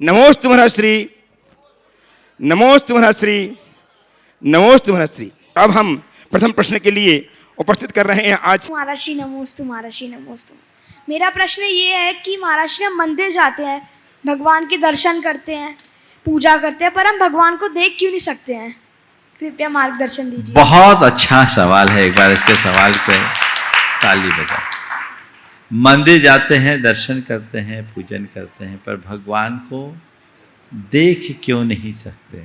नमोस्तु महर्षि, नमोस्तु महर्षि, नमोस्तु महर्षि। अब हम प्रथम प्रश्न के लिए उपस्थित कर रहे हैं आज। महर्षि नमोस्तु, महर्षि नमोस्तु। मेरा प्रश्न ये है कि महर्षि हम मंदिर जाते हैं, भगवान के दर्शन करते हैं, पूजा करते हैं, पर हम भगवान को देख क्यों नहीं सकते हैं? कृपया मार्गदर्शन दीजिए। बहुत अच्छा सवाल है, एक बार इसके सवाल पे ताली बजाओ। मंदिर जाते हैं, दर्शन करते हैं, पूजन करते हैं, पर भगवान को देख क्यों नहीं सकते?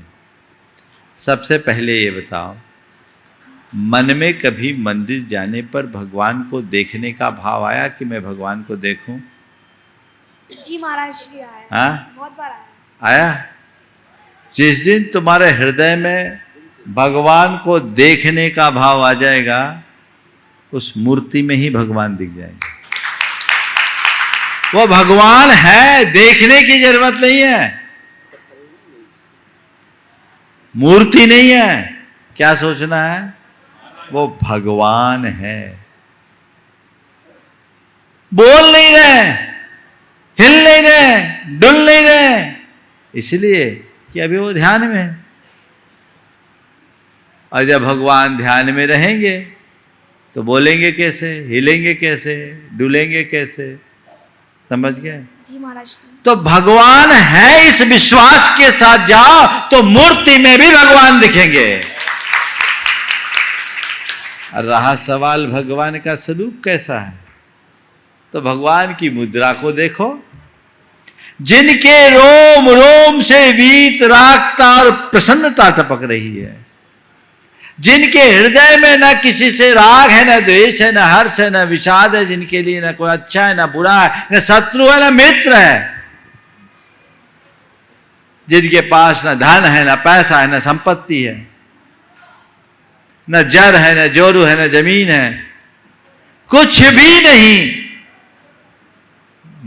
सबसे पहले ये बताओ, मन में कभी मंदिर जाने पर भगवान को देखने का भाव आया कि मैं भगवान को देखूं? जी महाराज जी आया, हाँ? बहुत बार आया। आया? जिस दिन तुम्हारे हृदय में भगवान को देखने का भाव आ जाएगा, उस मूर्ति में ही भगवान दिख जाएंगे। वो भगवान है, देखने की जरूरत नहीं है, मूर्ति नहीं है। क्या सोचना है? वो भगवान है। बोल नहीं रहे, हिल नहीं रहे, डुल नहीं रहे, इसलिए कि अभी वो ध्यान में है। और जब भगवान ध्यान में रहेंगे तो बोलेंगे कैसे, हिलेंगे कैसे, डुलेंगे कैसे? समझ गए? जी महाराज। तो भगवान है इस विश्वास के साथ जाओ तो मूर्ति में भी भगवान दिखेंगे। रहा सवाल भगवान का स्वरूप कैसा है, तो भगवान की मुद्रा को देखो। जिनके रोम रोम से वीत रागता और प्रसन्नता टपक रही है, जिनके हृदय में न किसी से राग है, न द्वेष है, न हर्ष है, न विषाद है, जिनके लिए न कोई अच्छा है, न बुरा है, न शत्रु है, न मित्र है, जिनके पास न धन है, न पैसा है, न संपत्ति है, न जर है, न जोरू है, न जमीन है, कुछ भी नहीं,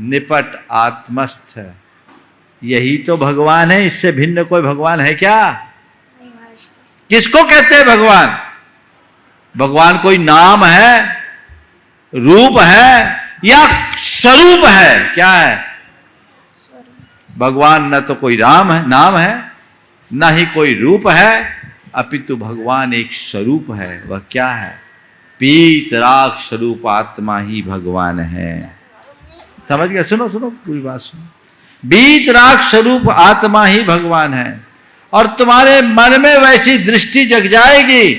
निपट आत्मस्थ है, यही तो भगवान है। इससे भिन्न कोई भगवान है क्या? नहीं महाराज। किसको कहते हैं भगवान? भगवान कोई नाम है, रूप है, या स्वरूप है? क्या है भगवान? न तो कोई राम है, नाम है, न ही कोई रूप है, अपितु भगवान एक स्वरूप है। वह क्या है? पीत राग स्वरूप आत्मा ही भगवान है। समझ गया? सुनो सुनो, पूरी बात सुनो। बीच राग स्वरूप आत्मा ही भगवान है। और तुम्हारे मन में वैसी दृष्टि जग जाएगी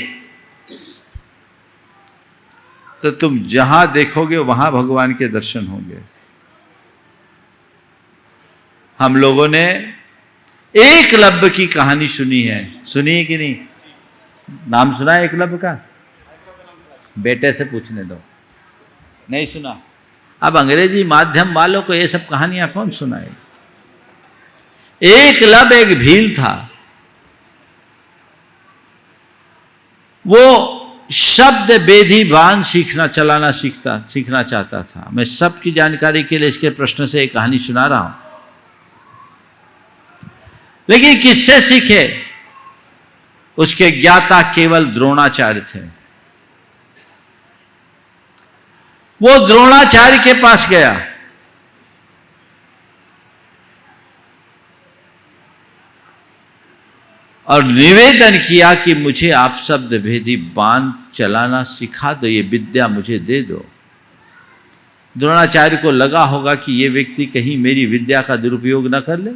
तो तुम जहां देखोगे वहां भगवान के दर्शन होंगे। हम लोगों ने एकलव्य की कहानी सुनी है, सुनी है कि नहीं? नाम सुना है एकलव्य का? बेटे से पूछने दो, नहीं सुना? अब अंग्रेजी माध्यम वालों को ये सब कहानियां कौन सुनाए? एकलव्य एक भील था, वो शब्द वेदी बाण चलाना सीखना चाहता था। मैं सबकी जानकारी के लिए इसके प्रश्न से एक कहानी सुना रहा हूं। लेकिन किससे सीखे? उसके ज्ञाता केवल द्रोणाचार्य थे। वो द्रोणाचार्य के पास गया, और निवेदन किया कि मुझे आप शब्द भेदी बाण चलाना सिखा दो, ये विद्या मुझे दे दो। द्रोणाचार्य को लगा होगा कि ये व्यक्ति कहीं मेरी विद्या का दुरुपयोग न कर ले।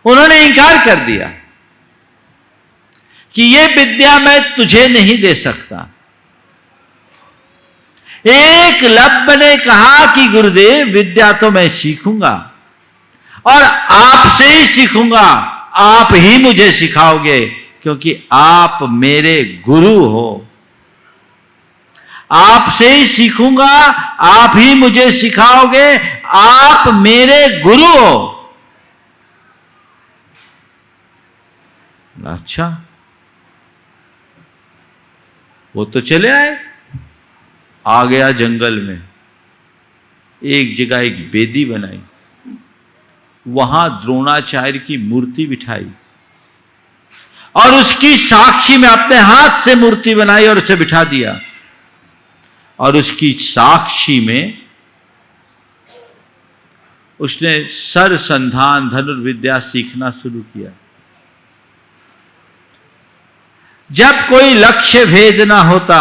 उन्होंने इंकार कर दिया कि ये विद्या मैं तुझे नहीं दे सकता। एकलव्य ने कहा कि गुरुदेव, विद्या तो मैं सीखूंगा और आपसे ही सीखूंगा, आप ही मुझे सिखाओगे, क्योंकि आप मेरे गुरु हो। आपसे ही सीखूंगा, आप ही मुझे सिखाओगे, आप मेरे गुरु हो। अच्छा, वो तो चले आए। आ गया जंगल में, एक जगह एक वेदी बनाई, वहां द्रोणाचार्य की मूर्ति बिठाई और उसकी साक्षी में अपने हाथ से मूर्ति बनाई और उसे बिठा दिया। और उसकी साक्षी में उसने सरसंधान धनुर्विद्या सीखना शुरू किया। जब कोई लक्ष्य भेद ना होता,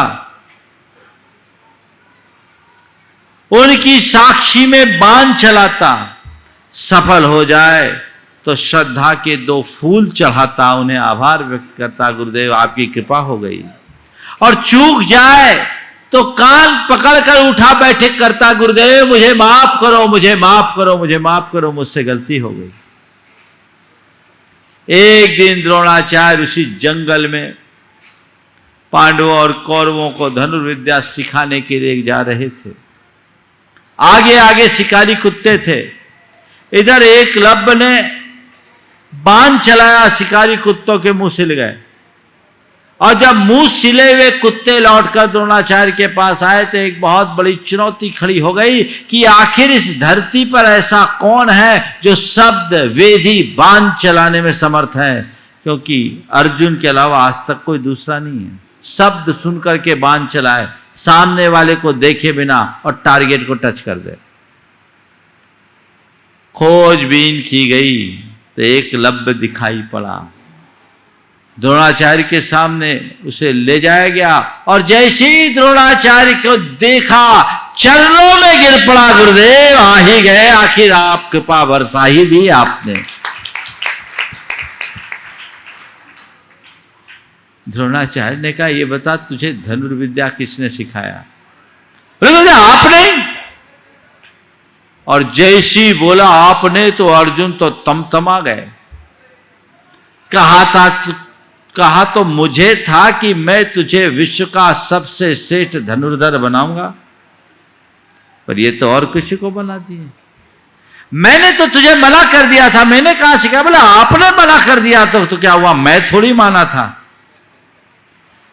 उनकी साक्षी में बाण चलाता, सफल हो जाए तो श्रद्धा के 2 फूल चढ़ाता, उन्हें आभार व्यक्त करता, गुरुदेव आपकी कृपा हो गई। और चूक जाए तो कान पकड़कर उठा बैठे करता, गुरुदेव मुझे माफ करो, मुझे माफ करो, मुझे माफ करो, मुझसे गलती हो गई। एक दिन द्रोणाचार्य उसी जंगल में पांडवों और कौरवों को धनुर्विद्या सिखाने के लिए जा रहे थे। आगे आगे शिकारी कुत्ते थे। इधर एकलव्य ने बाण चलाया, शिकारी कुत्तों के मुंह सिल गए। और जब मुंह सिले हुए कुत्ते लौटकर द्रोणाचार्य के पास आए तो एक बहुत बड़ी चुनौती खड़ी हो गई कि आखिर इस धरती पर ऐसा कौन है जो शब्द वेदी बाण चलाने में समर्थ है, क्योंकि अर्जुन के अलावा आज तक कोई दूसरा नहीं है। शब्द सुनकर के बाण चलाए, सामने वाले को देखे बिना और टारगेट को टच कर दे। खोजबीन की गई तो एकलव्य दिखाई पड़ा। द्रोणाचार्य के सामने उसे ले जाया गया और जैसे ही द्रोणाचार्य को देखा चरणों में गिर पड़ा, गुरुदेव आ ही गए, आखिर आप कृपा बरसा ही दी आपने। द्रोणाचार्य ने कहा ये बता तुझे धनुर्विद्या किसने सिखाया? बोले आपने। और जैसी बोला आपने तो अर्जुन तो तमतमा गए। कहा तो मुझे था कि मैं तुझे विश्व का सबसे श्रेष्ठ धनुर्धर बनाऊंगा, पर ये तो और किसी को बना दिए। मैंने तो तुझे मना कर दिया था, मैंने कहा सिखाया? बोला आपने मना कर दिया तो क्या हुआ, मैं थोड़ी माना था।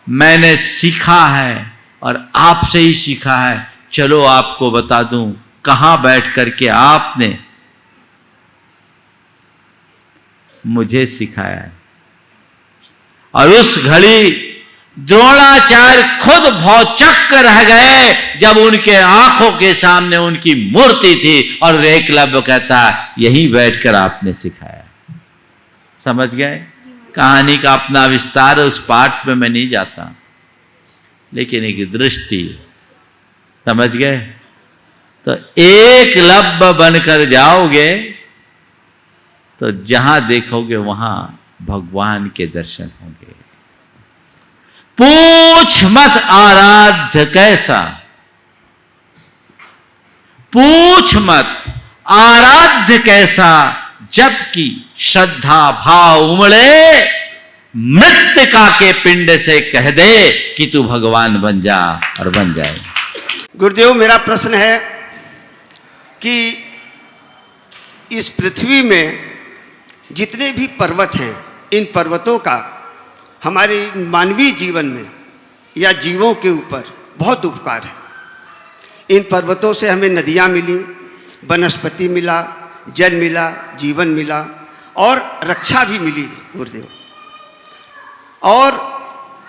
मैंने सीखा है और आपसे ही सीखा है। चलो आपको बता दूं कहां बैठ करके आपने मुझे सिखाया है। और उस घड़ी द्रोणाचार्य खुद भौचक्क रह गए जब उनके आंखों के सामने उनकी मूर्ति थी और एकलव्य कहता यहीं बैठकर आपने सिखाया। समझ गए? कहानी का अपना विस्तार उस पाठ में मैं नहीं जाता, लेकिन एक दृष्टि समझ गए तो एकलव्य बनकर जाओगे तो जहां देखोगे वहां भगवान के दर्शन होंगे। पूछ मत आराध्य कैसा, पूछ मत आराध्य कैसा, जबकि श्रद्धा भाव उमड़े मृत्तिका के पिंड से कह दे कि तू भगवान बन जा और बन जाए। गुरुदेव मेरा प्रश्न है कि इस पृथ्वी में जितने भी पर्वत हैं, इन पर्वतों का हमारे मानवीय जीवन में या जीवों के ऊपर बहुत उपकार है। इन पर्वतों से हमें नदियाँ मिली, वनस्पति मिला, जल मिला, जीवन मिला और रक्षा भी मिली गुरुदेव। और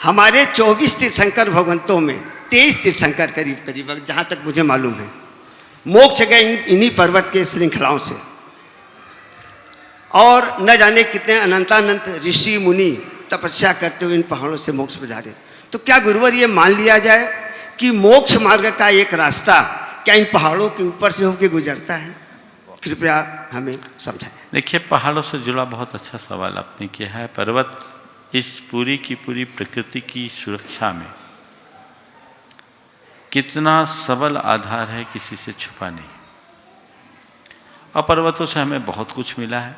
हमारे 24 तीर्थंकर भगवंतों में 23 तीर्थंकर करीब करीब जहाँ तक मुझे मालूम है मोक्ष गए इन्हीं पर्वत के श्रृंखलाओं से। और न जाने कितने अनंतानंत ऋषि मुनि तपस्या करते हुए इन पहाड़ों से मोक्ष पधारे। तो क्या गुरुवर ये मान लिया जाए कि मोक्ष मार्ग का एक रास्ता क्या इन पहाड़ों के ऊपर से होकर गुजरता है? कृपया हमें समझाएं। देखिए, पहाड़ों से जुड़ा बहुत अच्छा सवाल आपने किया है। पर्वत इस पूरी की पूरी प्रकृति की सुरक्षा में कितना सबल आधार है, किसी से छुपा नहीं। और पर्वतों से हमें बहुत कुछ मिला है।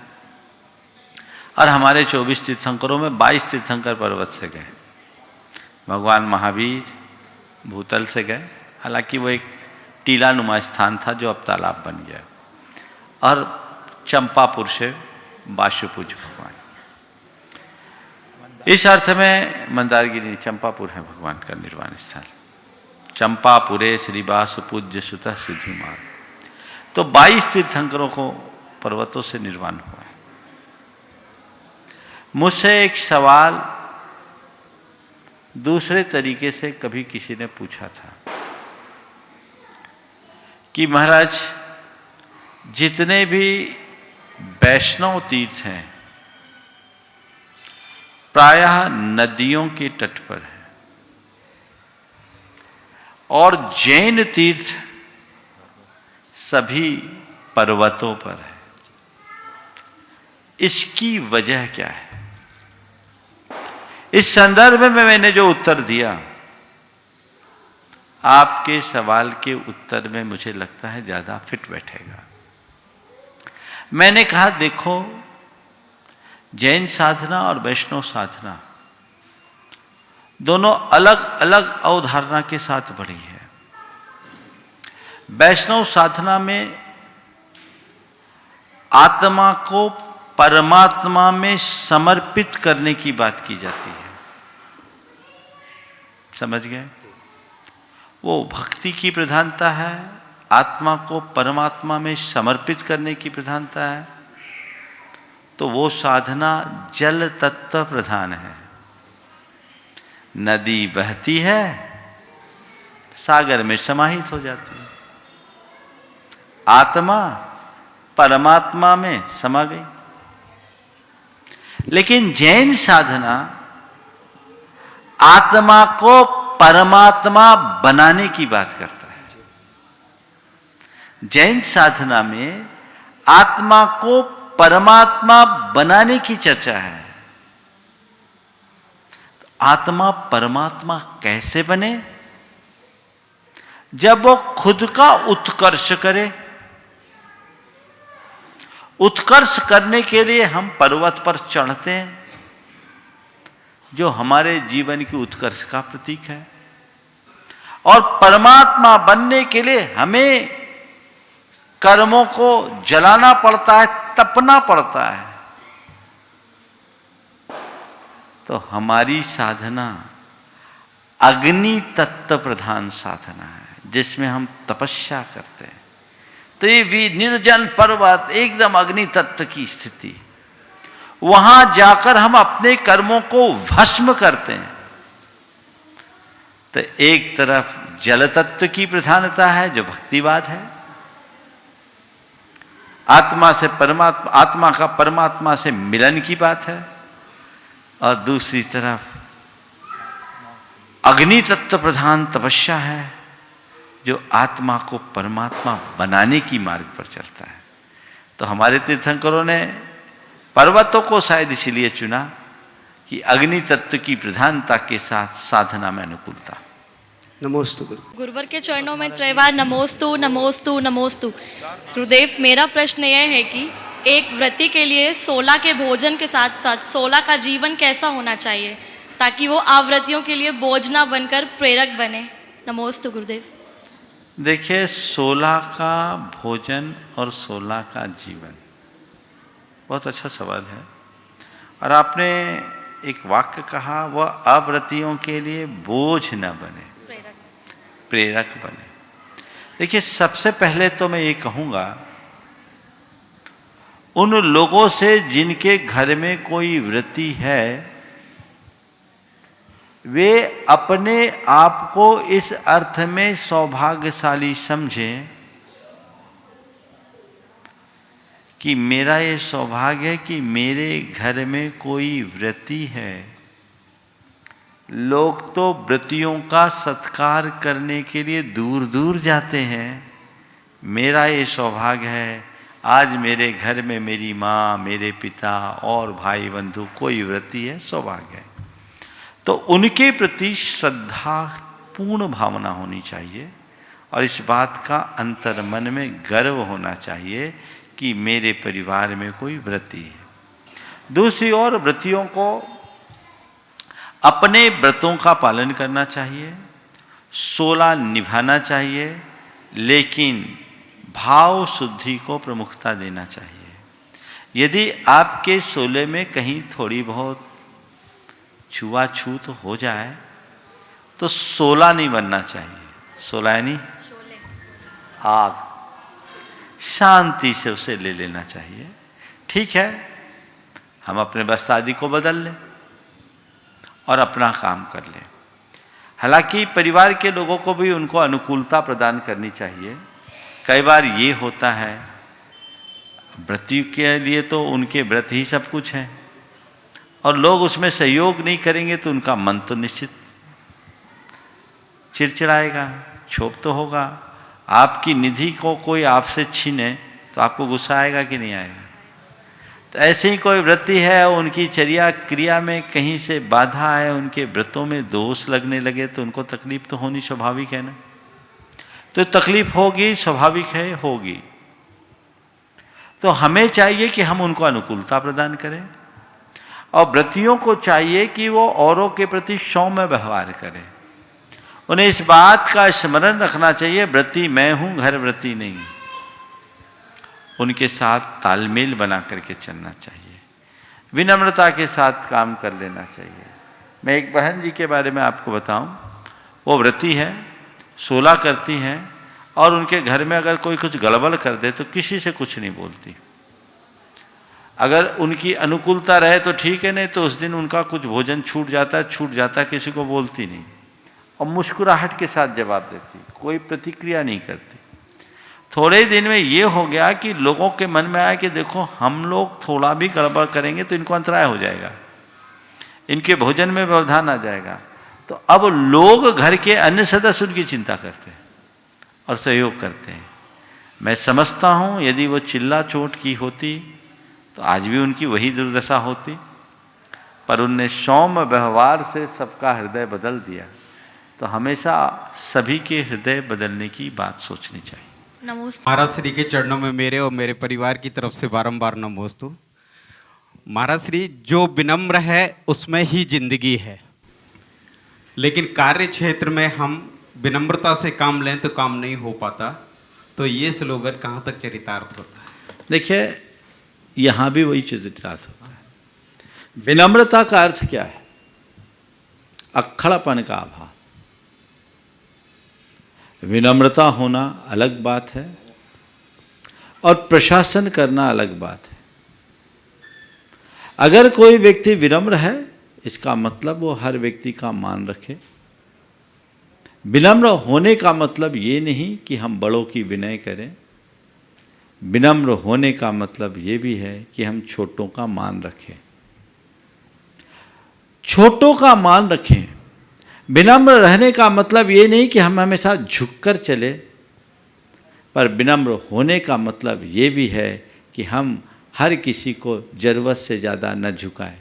और हमारे 24 तीर्थंकरों में 22 तीर्थंकर पर्वत से गए। भगवान महावीर भूतल से गए, हालांकि वो एक टीला नुमा स्थान था जो अब तालाब बन गया। और चंपापुर से वाशुपूज भगवान। इस अर्थ में मंदारगिरी चंपापुर है भगवान का निर्वाण स्थल। चंपापुरे श्री वासुपूज्य सुत सिद्धिमान। तो 22 तीर्थंकरों को पर्वतों से निर्वाण हुआ है। मुझसे एक सवाल दूसरे तरीके से कभी किसी ने पूछा था कि महाराज जितने भी वैष्णव तीर्थ हैं प्रायः नदियों के तट पर है, और जैन तीर्थ सभी पर्वतों पर है। इसकी वजह क्या है? इस संदर्भ में मैंने जो उत्तर दिया, आपके सवाल के उत्तर में मुझे लगता है ज्यादा फिट बैठेगा। मैंने कहा देखो, जैन साधना और वैष्णव साधना दोनों अलग अलग अवधारणा के साथ बढ़ी है। वैष्णव साधना में आत्मा को परमात्मा में समर्पित करने की बात की जाती है। समझ गए? वो भक्ति की प्रधानता है, आत्मा को परमात्मा में समर्पित करने की प्रधानता है। तो वो साधना जल तत्व प्रधान है। नदी बहती है, सागर में समाहित हो जाती है, आत्मा परमात्मा में समा गई। लेकिन जैन साधना आत्मा को परमात्मा बनाने की बात करता है। जैन साधना में आत्मा को परमात्मा बनाने की चर्चा है। तो आत्मा परमात्मा कैसे बने? जब वो खुद का उत्कर्ष करे। उत्कर्ष करने के लिए हम पर्वत पर चढ़ते हैं, जो हमारे जीवन की उत्कर्ष का प्रतीक है। और परमात्मा बनने के लिए हमें कर्मों को जलाना पड़ता है, तपना पड़ता है। तो हमारी साधना अग्नि तत्व प्रधान साधना है, जिसमें हम तपस्या करते हैं। तो ये भी निर्जन पर्वत, एकदम अग्नि तत्व की स्थिति, वहां जाकर हम अपने कर्मों को भस्म करते हैं। तो एक तरफ जल तत्व की प्रधानता है, जो भक्तिवाद है, आत्मा से परमात्मा, आत्मा का परमात्मा से मिलन की बात है, और दूसरी तरफ अग्नि तत्व प्रधान तपस्या है, जो आत्मा को परमात्मा बनाने की मार्ग पर चलता है। तो हमारे तीर्थंकरों ने पर्वतों को शायद इसलिए चुना कि अग्नि तत्व की प्रधानता के साथ साधना में अनुकूलता। नमोस्तु गुरु। गुरुवर के चरणों में त्रैवार नमोस्तु नमोस्तु नमोस्तु। गुरुदेव, मेरा प्रश्न यह है कि एक व्रती के लिए 16 के भोजन के साथ साथ 16 का जीवन कैसा होना चाहिए, ताकि वो आवृत्तियों के लिए बोझ ना बनकर प्रेरक बने। नमोस्तु गुरुदेव। देखिए, 16 का भोजन और 16 का जीवन, बहुत अच्छा सवाल है। और आपने एक वाक्य कहा, वह अव्रतियों के लिए बोझ न बने, प्रेरक बने। देखिए, सबसे पहले तो मैं ये कहूँगा, उन लोगों से जिनके घर में कोई व्रती है, वे अपने आप को इस अर्थ में सौभाग्यशाली समझें कि मेरा ये सौभाग्य है कि मेरे घर में कोई व्रती है। लोग तो व्रतियों का सत्कार करने के लिए दूर दूर जाते हैं। मेरा ये सौभाग्य है, आज मेरे घर में मेरी माँ, मेरे पिता और भाई बंधु कोई व्रती है, सौभाग्य है। तो उनके प्रति श्रद्धा पूर्ण भावना होनी चाहिए, और इस बात का अंतर मन में गर्व होना चाहिए कि मेरे परिवार में कोई व्रती है। दूसरी ओर व्रतियों को अपने व्रतों का पालन करना चाहिए, 16 निभाना चाहिए, लेकिन भाव शुद्धि को प्रमुखता देना चाहिए। यदि आपके 16 में कहीं थोड़ी बहुत छुआछूत हो जाए तो 16 नहीं बनना चाहिए। 16 यानी आग, शांति से उसे ले लेना चाहिए। ठीक है, हम अपने वस्त्र आदि को बदल लें और अपना काम कर लें। हालांकि परिवार के लोगों को भी उनको अनुकूलता प्रदान करनी चाहिए। कई बार ये होता है व्रती के लिए तो उनके व्रत ही सब कुछ है, और लोग उसमें सहयोग नहीं करेंगे तो उनका मन तो निश्चित चिड़चिड़ाएगा, क्षोभ तो होगा। आपकी निधि को कोई आपसे छीने तो आपको गुस्सा आएगा कि नहीं आएगा? तो ऐसे ही कोई व्रती है, उनकी चर्या क्रिया में कहीं से बाधा आए, उनके व्रतों में दोष लगने लगे तो उनको तकलीफ तो होनी स्वाभाविक है ना। तो तकलीफ होगी, स्वाभाविक है, होगी। तो हमें चाहिए कि हम उनको अनुकूलता प्रदान करें, और व्रतियों को चाहिए कि वो औरों के प्रति सौम्य व्यवहार करें। उन्हें इस बात का स्मरण रखना चाहिए, व्रती मैं हूँ, घर व्रती नहीं। उनके साथ तालमेल बना करके चलना चाहिए, विनम्रता के साथ काम कर लेना चाहिए। मैं एक बहन जी के बारे में आपको बताऊं, वो व्रती है, 16 करती हैं, और उनके घर में अगर कोई कुछ गड़बड़ कर दे तो किसी से कुछ नहीं बोलती। अगर उनकी अनुकूलता रहे तो ठीक है, नहीं तो उस दिन उनका कुछ भोजन छूट जाता है, किसी को बोलती नहीं, और मुस्कुराहट के साथ जवाब देती, कोई प्रतिक्रिया नहीं करती। थोड़े दिन में ये हो गया कि लोगों के मन में आया कि देखो हम लोग थोड़ा भी गड़बड़ करेंगे तो इनको अंतराय हो जाएगा, इनके भोजन में व्यवधान आ जाएगा। तो अब लोग घर के अन्य सदस्य उनकी चिंता करते हैं और सहयोग करते हैं। मैं समझता हूँ यदि वो चिल्ला चोट की होती तो आज भी उनकी वही दुर्दशा होती, पर उनने सौम्य व्यवहार से सबका हृदय बदल दिया। तो हमेशा सभी के हृदय बदलने की बात सोचनी चाहिए। नमस्ते। महाराज श्री के चरणों में मेरे और मेरे परिवार की तरफ से बारंबार नमोस्तु। महाराज श्री, जो विनम्र है उसमें ही जिंदगी है, लेकिन कार्य क्षेत्र में हम विनम्रता से काम लें तो काम नहीं हो पाता। तो ये स्लोगन कहाँ तक चरितार्थ होता है? देखिए, यहाँ भी वही चरितार्थ होता है। विनम्रता का अर्थ क्या है? अक्खड़पन का अभाव। विनम्रता होना अलग बात है और प्रशासन करना अलग बात है। अगर कोई व्यक्ति विनम्र है, इसका मतलब वो हर व्यक्ति का मान रखे। विनम्र होने का मतलब ये नहीं कि हम बड़ों की विनय करें। विनम्र होने का मतलब ये भी है कि हम छोटों का मान रखें, छोटों का मान रखें। विनम्र रहने का मतलब ये नहीं कि हम हमेशा झुककर चले, पर विनम्र होने का मतलब ये भी है कि हम हर किसी को जरूरत से ज़्यादा न झुकाएं।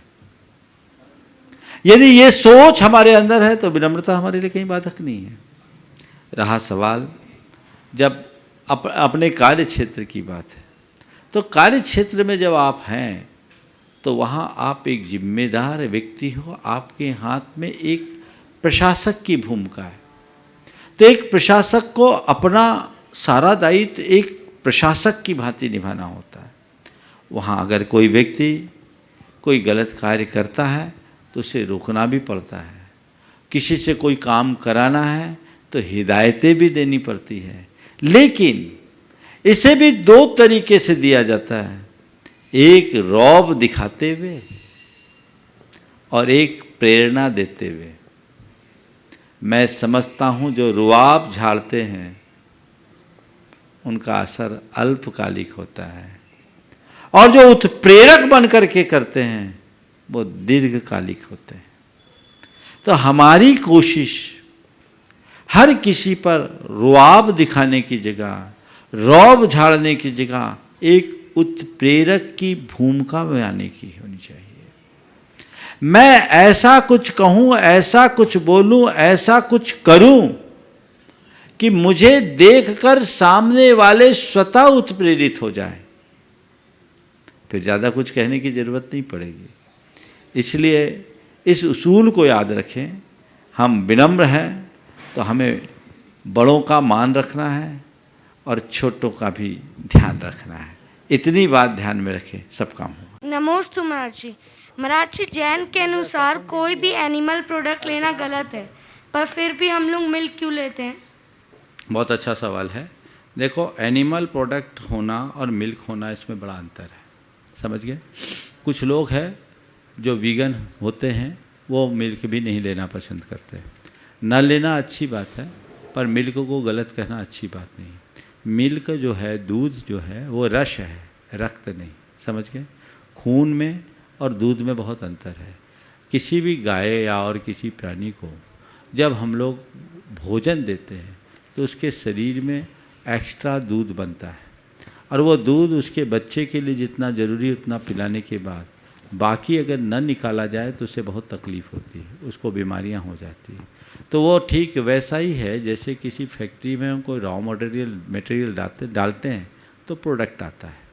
यदि ये सोच हमारे अंदर है तो विनम्रता हमारे लिए कहीं बाधक नहीं है। रहा सवाल जब अपने कार्य क्षेत्र की बात है, तो कार्य क्षेत्र में जब आप हैं तो वहाँ आप एक जिम्मेदार व्यक्ति हो, आपके हाथ में एक प्रशासक की भूमिका है। तो एक प्रशासक को अपना सारा दायित्व एक प्रशासक की भांति निभाना होता है। वहाँ अगर कोई व्यक्ति कोई गलत कार्य करता है तो उसे रोकना भी पड़ता है। किसी से कोई काम कराना है तो हिदायतें भी देनी पड़ती है, लेकिन इसे भी दो तरीके से दिया जाता है, एक रौब दिखाते हुए और एक प्रेरणा देते हुए। मैं समझता हूँ जो रुआब झाड़ते हैं उनका असर अल्पकालिक होता है, और जो उत्प्रेरक बन करके करते हैं वो दीर्घकालिक होते हैं। तो हमारी कोशिश हर किसी पर रुआब दिखाने की जगह, रौब झाड़ने की जगह एक उत्प्रेरक की भूमिका में आने की होनी चाहिए। मैं ऐसा कुछ कहूँ, ऐसा कुछ बोलूँ, ऐसा कुछ करूँ कि मुझे देखकर सामने वाले स्वतः उत्प्रेरित हो जाए, फिर ज़्यादा कुछ कहने की ज़रूरत नहीं पड़ेगी। इसलिए इस उसूल को याद रखें, हम विनम्र हैं तो हमें बड़ों का मान रखना है और छोटों का भी ध्यान रखना है। इतनी बात ध्यान में रखें, सब काम होगा। नमोस्तु महाराज जी। महाराज जी, जैन के अनुसार कोई भी एनिमल प्रोडक्ट लेना गलत है, पर फिर भी हम लोग मिल्क क्यों लेते हैं? बहुत अच्छा सवाल है। देखो, एनिमल प्रोडक्ट होना और मिल्क होना इसमें बड़ा अंतर है, समझ गए? कुछ लोग हैं जो वीगन होते हैं, वो मिल्क भी नहीं लेना पसंद करते। न लेना अच्छी बात है, पर मिल्क को गलत कहना अच्छी बात नहीं। मिल्क जो है, दूध जो है, वो रस है, रक्त नहीं। समझ गए? खून में और दूध में बहुत अंतर है। किसी भी गाय या और किसी प्राणी को जब हम लोग भोजन देते हैं तो उसके शरीर में एक्स्ट्रा दूध बनता है, और वो दूध उसके बच्चे के लिए जितना ज़रूरी उतना पिलाने के बाद बाकी अगर न निकाला जाए तो उससे बहुत तकलीफ़ होती है, उसको बीमारियां हो जाती हैं। तो वो ठीक वैसा ही है जैसे किसी फैक्ट्री में हम कोई रॉ मटेरियल डालते हैं तो प्रोडक्ट आता है।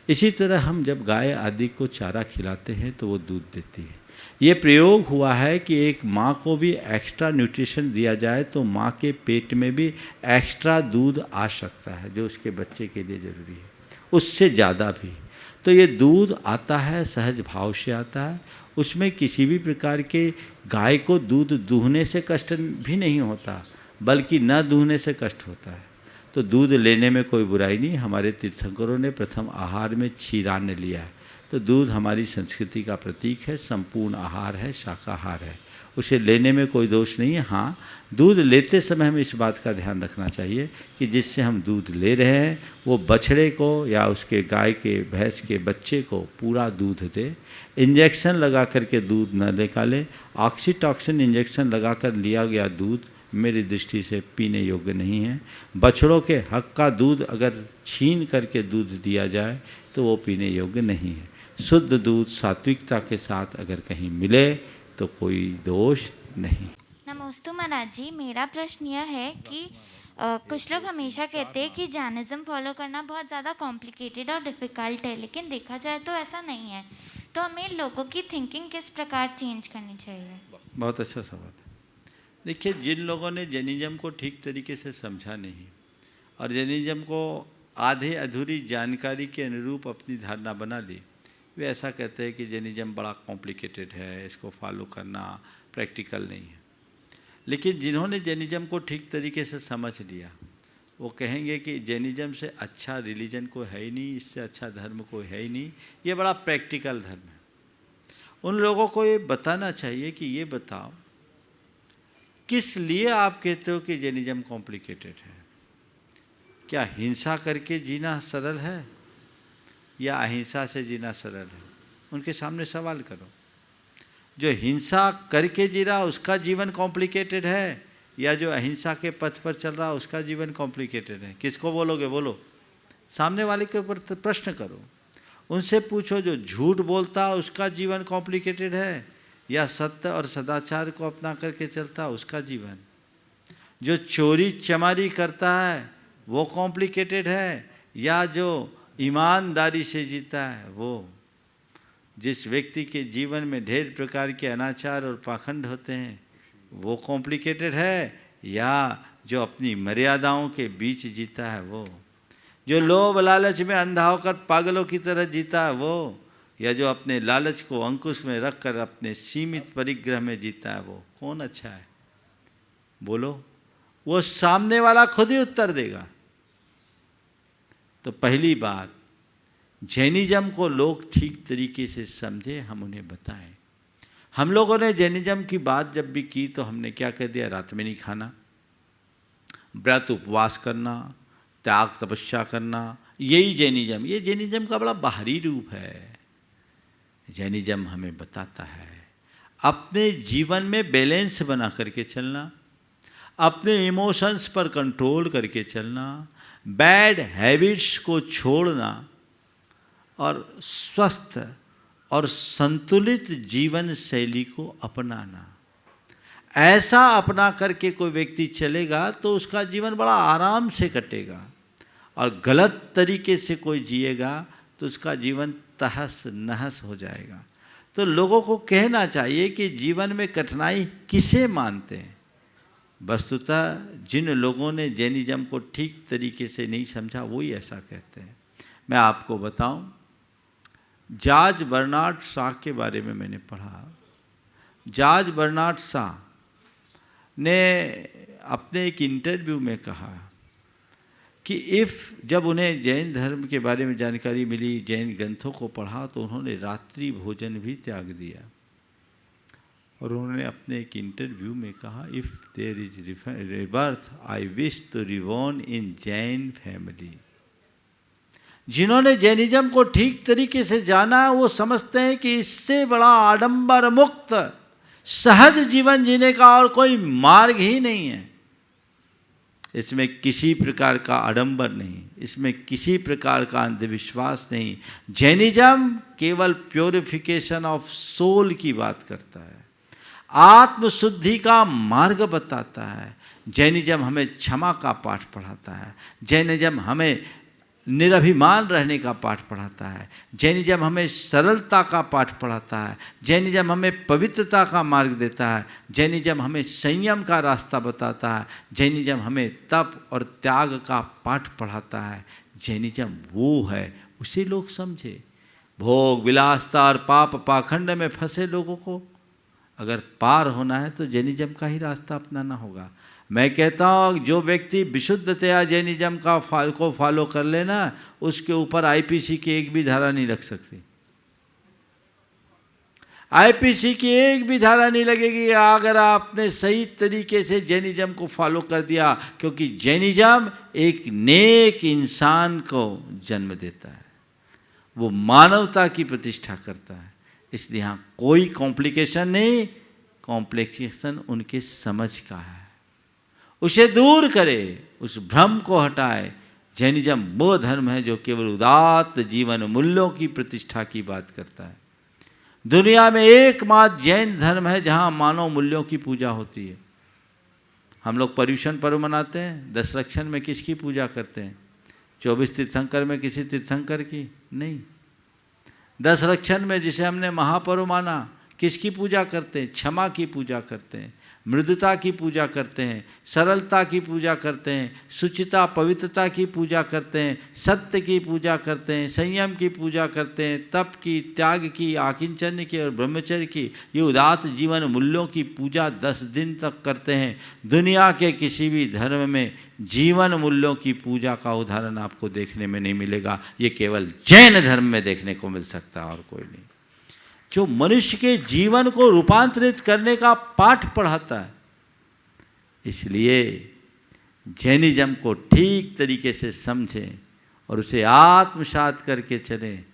इसी तरह हम जब गाय आदि को चारा खिलाते हैं तो वो दूध देती है। ये प्रयोग हुआ है कि एक माँ को भी एक्स्ट्रा न्यूट्रिशन दिया जाए तो माँ के पेट में भी एक्स्ट्रा दूध आ सकता है जो उसके बच्चे के लिए ज़रूरी है, उससे ज़्यादा भी। तो ये दूध आता है सहज भाव से आता है, उसमें किसी भी प्रकार के गाय को दूध दूहने से कष्ट भी नहीं होता, बल्कि न दूहने से कष्ट होता है। तो दूध लेने में कोई बुराई नहीं। हमारे तीर्थंकरों ने प्रथम आहार में क्षीरान्न लिया है, तो दूध हमारी संस्कृति का प्रतीक है, संपूर्ण आहार है, शाकाहार है, उसे लेने में कोई दोष नहीं है। हाँ, दूध लेते समय हमें इस बात का ध्यान रखना चाहिए कि जिससे हम दूध ले रहे हैं वो बछड़े को या उसके गाय के भैंस के बच्चे को पूरा दूध दे। इंजेक्शन लगा करके दूध न निकाले। ऑक्सीटॉक्सिन इंजेक्शन लगाकर लिया गया दूध मेरी दृष्टि से पीने योग्य नहीं है। बछड़ों के हक का दूध अगर छीन करके दूध दिया जाए तो वो पीने योग्य नहीं है। शुद्ध दूध सात्विकता के साथ अगर कहीं मिले तो कोई दोष नहीं। नमोस्तु महाराज जी, मेरा प्रश्न यह है कि कुछ लोग हमेशा कहते हैं कि जैनिज़्म फॉलो करना बहुत ज़्यादा कॉम्प्लिकेटेड और डिफ़िकल्ट है, लेकिन देखा जाए तो ऐसा नहीं है। तो हमें लोगों की थिंकिंग किस प्रकार चेंज करनी चाहिए? बहुत अच्छा सवाल है। देखिए, जिन लोगों ने जैनिज़्म को ठीक तरीके से समझा नहीं और जैनिज़्म को आधे अधूरी जानकारी के अनुरूप अपनी धारणा बना ली, वे ऐसा कहते हैं कि जैनिज़्म बड़ा कॉम्प्लिकेटेड है, इसको फॉलो करना प्रैक्टिकल नहीं है। लेकिन जिन्होंने जैनिज़्म को ठीक तरीके से समझ लिया वो कहेंगे कि जैनिज़्म से अच्छा रिलीजन कोई है ही नहीं, इससे अच्छा धर्म कोई है ही नहीं, ये बड़ा प्रैक्टिकल धर्म है। उन लोगों को ये बताना चाहिए कि ये बताओ किस लिए आप कहते हो कि जैनिज़्म कॉम्प्लिकेटेड है? क्या हिंसा करके जीना सरल है या अहिंसा से जीना सरल है? उनके सामने सवाल करो। जो हिंसा करके जी रहा उसका जीवन कॉम्प्लिकेटेड है या जो अहिंसा के पथ पर चल रहा उसका जीवन कॉम्प्लिकेटेड है? किसको बोलोगे? बोलो। सामने वाले के ऊपर प्रश्न करो, उनसे पूछो जो झूठ बोलता उसका जीवन कॉम्प्लिकेटेड है या सत्य और सदाचार को अपना करके चलता उसका जीवन? जो चोरी चमारी करता है वो कॉम्प्लिकेटेड है या जो ईमानदारी से जीता है वो? जिस व्यक्ति के जीवन में ढेर प्रकार के अनाचार और पाखंड होते हैं वो कॉम्प्लिकेटेड है या जो अपनी मर्यादाओं के बीच जीता है वो? जो लोभ लालच में अंधा होकर पागलों की तरह जीता है वो, या जो अपने लालच को अंकुश में रखकर अपने सीमित परिग्रह में जीता है वो? कौन अच्छा है? बोलो। वो सामने वाला खुद ही उत्तर देगा। तो पहली बात, जैनिज़्म को लोग ठीक तरीके से समझे, हम उन्हें बताएं। हम लोगों ने जैनिज़्म की बात जब भी की तो हमने क्या कह दिया? रात में नहीं खाना, व्रत उपवास करना, त्याग तपस्या करना, यही जैनिज़्म। ये जैनिज़्म का बड़ा बाहरी रूप है। जैनिज़्म हमें बताता है अपने जीवन में बैलेंस बना करके चलना, अपने इमोशंस पर कंट्रोल करके चलना, बैड हैबिट्स को छोड़ना और स्वस्थ और संतुलित जीवन शैली को अपनाना। ऐसा अपना करके कोई व्यक्ति चलेगा तो उसका जीवन बड़ा आराम से कटेगा, और गलत तरीके से कोई जिएगा तो उसका जीवन तहस नहस हो जाएगा। तो लोगों को कहना चाहिए कि जीवन में कठिनाई किसे मानते हैं? वस्तुतः जिन लोगों ने जैनिज़्म को ठीक तरीके से नहीं समझा वही ऐसा कहते हैं। मैं आपको बताऊं, जॉर्ज बर्नार्ड शॉ के बारे में मैंने पढ़ा। जॉर्ज बर्नार्ड शॉ ने अपने एक इंटरव्यू में कहा कि जब उन्हें जैन धर्म के बारे में जानकारी मिली, जैन ग्रंथों को पढ़ा, तो उन्होंने रात्रि भोजन भी त्याग दिया। और उन्होंने अपने एक इंटरव्यू में कहा, if there is rebirth I wish to reborn in Jain family. जिन्होंने जैनिज्म को ठीक तरीके से जाना, वो समझते हैं कि इससे बड़ा आडंबर मुक्त सहज जीवन जीने का और कोई मार्ग ही नहीं है। इसमें किसी प्रकार का आडंबर नहीं, इसमें किसी प्रकार का अंधविश्वास नहीं। जैनिज्म केवल प्योरिफिकेशन ऑफ सोल की बात करता है, आत्मशुद्धि का मार्ग बताता है। जैनिज्म हमें क्षमा का पाठ पढ़ाता है। जैनिज्म हमें निरभिमान रहने का पाठ पढ़ाता है। जैनिज्म हमें सरलता का पाठ पढ़ाता है। जैनिज्म हमें पवित्रता का मार्ग देता है। जैनिज्म हमें संयम का रास्ता बताता है। जैनिज्म हमें तप और त्याग का पाठ पढ़ाता है। जैनिज्म वो है, उसे लोग समझे। भोग विलासता और पाप पाखंड में फंसे लोगों को अगर पार होना है तो जैनिज्म का ही रास्ता अपनाना होगा। मैं कहता हूँ जो व्यक्ति विशुद्धतया जैनिज्म को फॉलो कर लेना, उसके ऊपर आईपीसी की एक भी धारा नहीं लग सकती। आईपीसी की एक भी धारा नहीं लगेगी अगर आपने सही तरीके से जैनिज्म को फॉलो कर दिया, क्योंकि जैनिज्म एक नेक इंसान को जन्म देता है, वो मानवता की प्रतिष्ठा करता है। इसलिए यहाँ कोई कॉम्प्लिकेशन नहीं, कॉम्प्लिकेशन उनके समझ का है। उसे दूर करे, उस भ्रम को हटाए। जैनिज्म वो धर्म है जो केवल उदात्त जीवन मूल्यों की प्रतिष्ठा की बात करता है। दुनिया में एकमात्र जैन धर्म है जहाँ मानव मूल्यों की पूजा होती है। हम लोग पर्युषण पर्व मनाते हैं, 10 रक्षण में किसकी पूजा करते हैं? 24 तीर्थंकर में किसी तीर्थंकर की नहीं। 10 रक्षण में जिसे हमने महापर्व माना, किसकी पूजा करते हैं? क्षमा की पूजा करते हैं, मृदुता की पूजा करते हैं, सरलता की पूजा करते हैं, शुचिता पवित्रता की पूजा करते हैं, सत्य की पूजा करते हैं, संयम की पूजा करते हैं, तप की, त्याग की, आकिंचन्य की और ब्रह्मचर्य की, ये उदात्त जीवन मूल्यों की पूजा 10 दिन तक करते हैं। दुनिया के किसी भी धर्म में जीवन मूल्यों की पूजा का उदाहरण आपको देखने में नहीं मिलेगा। ये केवल जैन धर्म में देखने को मिल सकता है और कोई नहीं, जो मनुष्य के जीवन को रूपांतरित करने का पाठ पढ़ाता है। इसलिए जैनिज्म को ठीक तरीके से समझें और उसे आत्मसात करके चलें,